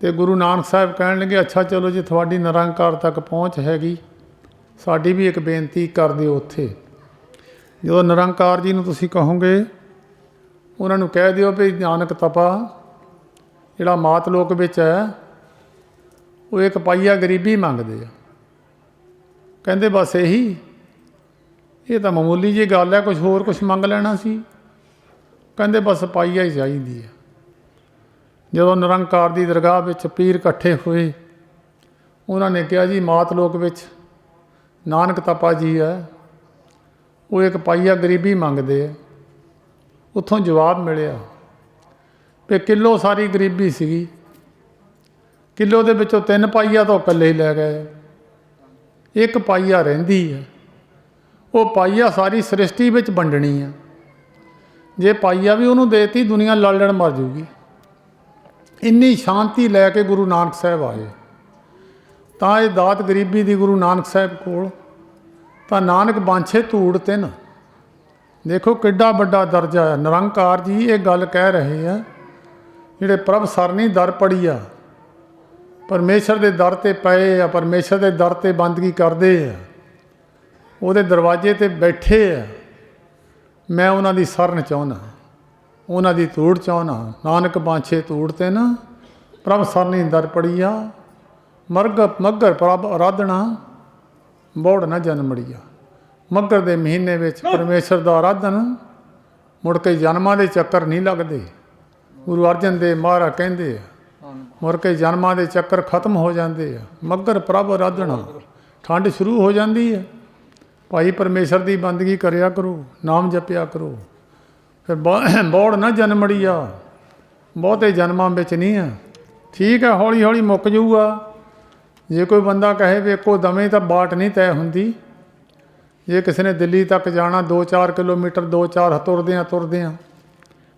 तो गुरु नानक साहब कहन लगे अच्छा चलो जी थोड़ी निरंकार तक पहुँच हैगी, साड़ी भी एक बेनती कर दिओ। उत्थे जो निरंकार जी नूं तुसीं कहोगे उन्होंने कह दिओ भी नानक तपा जिहड़ा मात लोक विच है वो एक पाईया गरीबी मंगदे आ। कहंदे बस यही, ये तो मामूली जी गल है, कुछ होर कुछ मंग लेना सी। कहंदे बस पाईया ही चाहीदी है। जो निरंकार की दरगाह विच पीर इकट्ठे हुए उन्होंने कहा जी मात लोक विच नानक तपा जी है वो एक पाईया गरीबी मंगदे है। उत्थों जवाब मिलिया भी किलो सारी गरीबी सीगी, किलो दे विचों 3 पाईया तो कल्ले ही लै गए, एक पाईया रहिंदी है। वो पाईया सारी सृष्टि विच वंडनी है, जे पाईया भी उन्होंने देती दुनिया लड़ लड़ मर जूगी। इन्नी शांति लैके गुरु नानक साहब आए, तां ये दात गरीबी दी गुरु नानक साहब कोल, तां नानक बांछे धूड़ तिन। देखो किड्डा वड्डा दर्जा है। निरंकार जी ये गल कह रहे हैं जिहड़े प्रभ सरनी दर पड़ी आ, परमेश्वर के दर ते पए आ, परमेश्वर के दर ते बंदगी करते आ, उहदे दरवाजे ते बैठे आ। मैं उन्हां दी सरन चाहुंदा, उन्हां दी धूड़ चाहुंदा। नानक बांछे धूड़ ते न प्रभ सरनी दर पड़ी आ, मगर प्रभ आराधना बौड़ न जन्मड़िया। मगर दे महीने विच परमेश्वर दा आराधन मुड़ के जन्मां दे चक्कर नहीं लगदे। गुरु अर्जन देव महाराज कहंदे आ मुड़ के जन्मां दे चक्कर खत्म हो जाते हैं। मगर प्रभ आराधना ठंड शुरू हो जाती है। भाई परमेश्वर की बंदगी करया करो, नाम जपिया करो, फिर बौड़ न जन्मड़िया। बहुते जन्मां विच नहीं है। ठीक है हौली हौली मुक जाऊगा। जे कोई बंदा कहे भी एको दमे तो बाट नहीं तय होंदी। जे किसी ने दिल्ली तक जाना 2-4 किलोमीटर 2-4 तुरद्या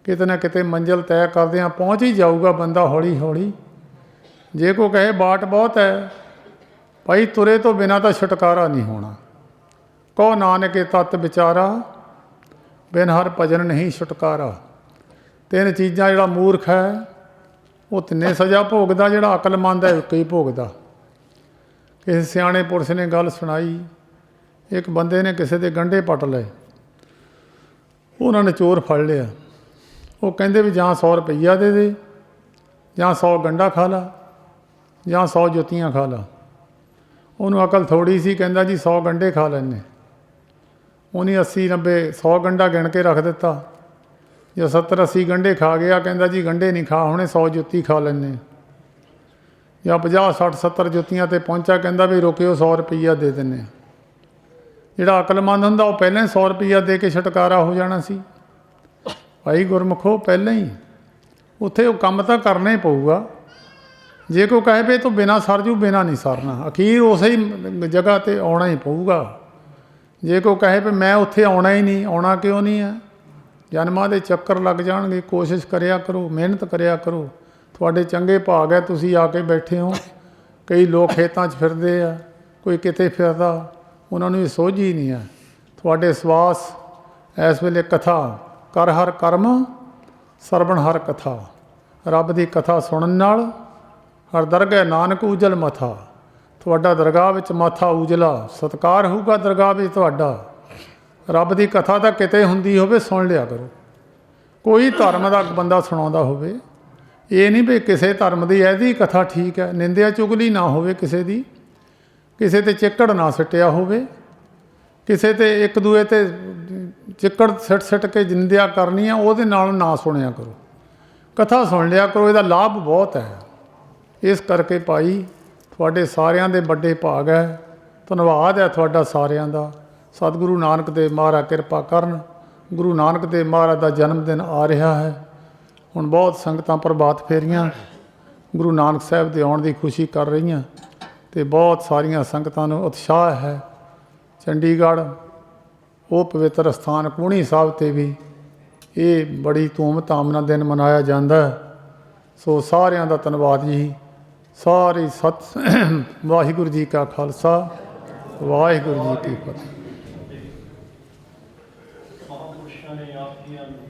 किते ना किते मंजिल तय करद्या पहुँच ही जाऊगा बंदा हौली हौली। जे कोई कहे बाट बहुत है, भाई तुरे तो बिना तो छुटकारा नहीं होना। कहो नानक के तत्त विचारा, बिन हर भजन नहीं छुटकारा। 3 चीज़ां जिहड़ा मूर्ख है वो तिन्ने सज़ा भोगदा, जिहड़ा अकलमंद है एक ही भोगदा। किसी सियाणे पुरुष ने गल सुनाई, एक बंदे ने किसी के गंढे पट लए, उन्होंने चोर फड़ लिया। वो कहते भी जां 100 रुपया दे दे, जां 100 गंढा खा ला, जां 100 जुत्तियां खा ला। उन्होंने अकल थोड़ी सी, कहता जी 100 गंढे खा लैने। उन्हें 80-90-100 गंढा गिण के रख दिता। जो 70-80 गंढे खा गया, कहता जी गंढे नहीं खा होने, 100 जुत्ती खा लैने। या 50-60-70 जुत्तियां ते पहुंचा, कहता भी रुकियो 100 रुपया दे देने। जिहड़ा अकलमंद हुंदा वो पहले 100 रुपया दे के छुटकारा हो जाना सी। भाई गुरमुखो पहले ही उत्थे वो काम तो करना ही पऊगा। जे कोई कहे भी तो बिना सरजू, बिना नहीं सरना, अखीर उस ही जगह ते आना ही पऊगा। जे कोई कहे भी मैं उत्थे आना ही नहीं, आना क्यों नहीं है? जन्मां दे चक्कर लग जाणगे। कोशिश करिया करो, मेहनत करिया करो। तुहाडे चंगे भाग है तुसीं आके बैठे हो। कई लोग खेतां 'च फिरदे आ, कोई किते फिरदा, उन्होंने भी सोझ ही नहीं है। तुहाडे सवास इस वेले कथा कर हर कर्म, सरवण हर कथा। रब की कथा सुनन नाल हर दरगह नानक उजल मथा। तुहाडा दरगाह विच माथा उजला, सत्कार होऊगा दरगाह विच तुहाडा। रब की कथा तो किते हुंदी होवे सुन लिया करो। कोई धर्म का बंदा सुणाउंदा होवे, ये नहीं भी किसी धर्म की ऐदी कथा ठीक है, निंदिया चुगली ना होवे किसी दी, किसी ते चिक्कड़ ना सिटिया होवे, किसी ते एक दूए ते चिक्कड़ सिट सिट के निंदिया करनी है, उहदे नाल ना सुनिया करो। कथा सुन लिया करो, इसदा लाभ बहुत है। इस करके भाई तुहाडे सारियां दे बड़े भाग है। धन्नवाद है तुहाडा सारियां दा। सतगुरु नानक देव महाराज किरपा करन। गुरु नानक देव महाराज का जन्मदिन आ रहा है। हुण बहुत संगतां प्रभात फेरियां गुरु नानक साहब दे आउण दी खुशी कर रहीआं ते बहुत सारियां संगतां नूं उत्साह है। चंडीगढ़ वो पवित्र स्थान कूहणी साहब ते भी ਇਹ ਬੜੀ ਧੂਮ-ਧਾਮ ਨਾਲ ਦਿਨ ਮਨਾਇਆ ਜਾਂਦਾ ਹੈ। ਸੋ ਸਾਰਿਆਂ ਦਾ ਧੰਨਵਾਦ ਜੀ। ਸਾਰੇ ਵਾਹਿਗੁਰੂ ਜੀ ਕਾ ਖਾਲਸਾ, ਵਾਹਿਗੁਰੂ ਜੀ ਕੀ ਫਤਿਹ।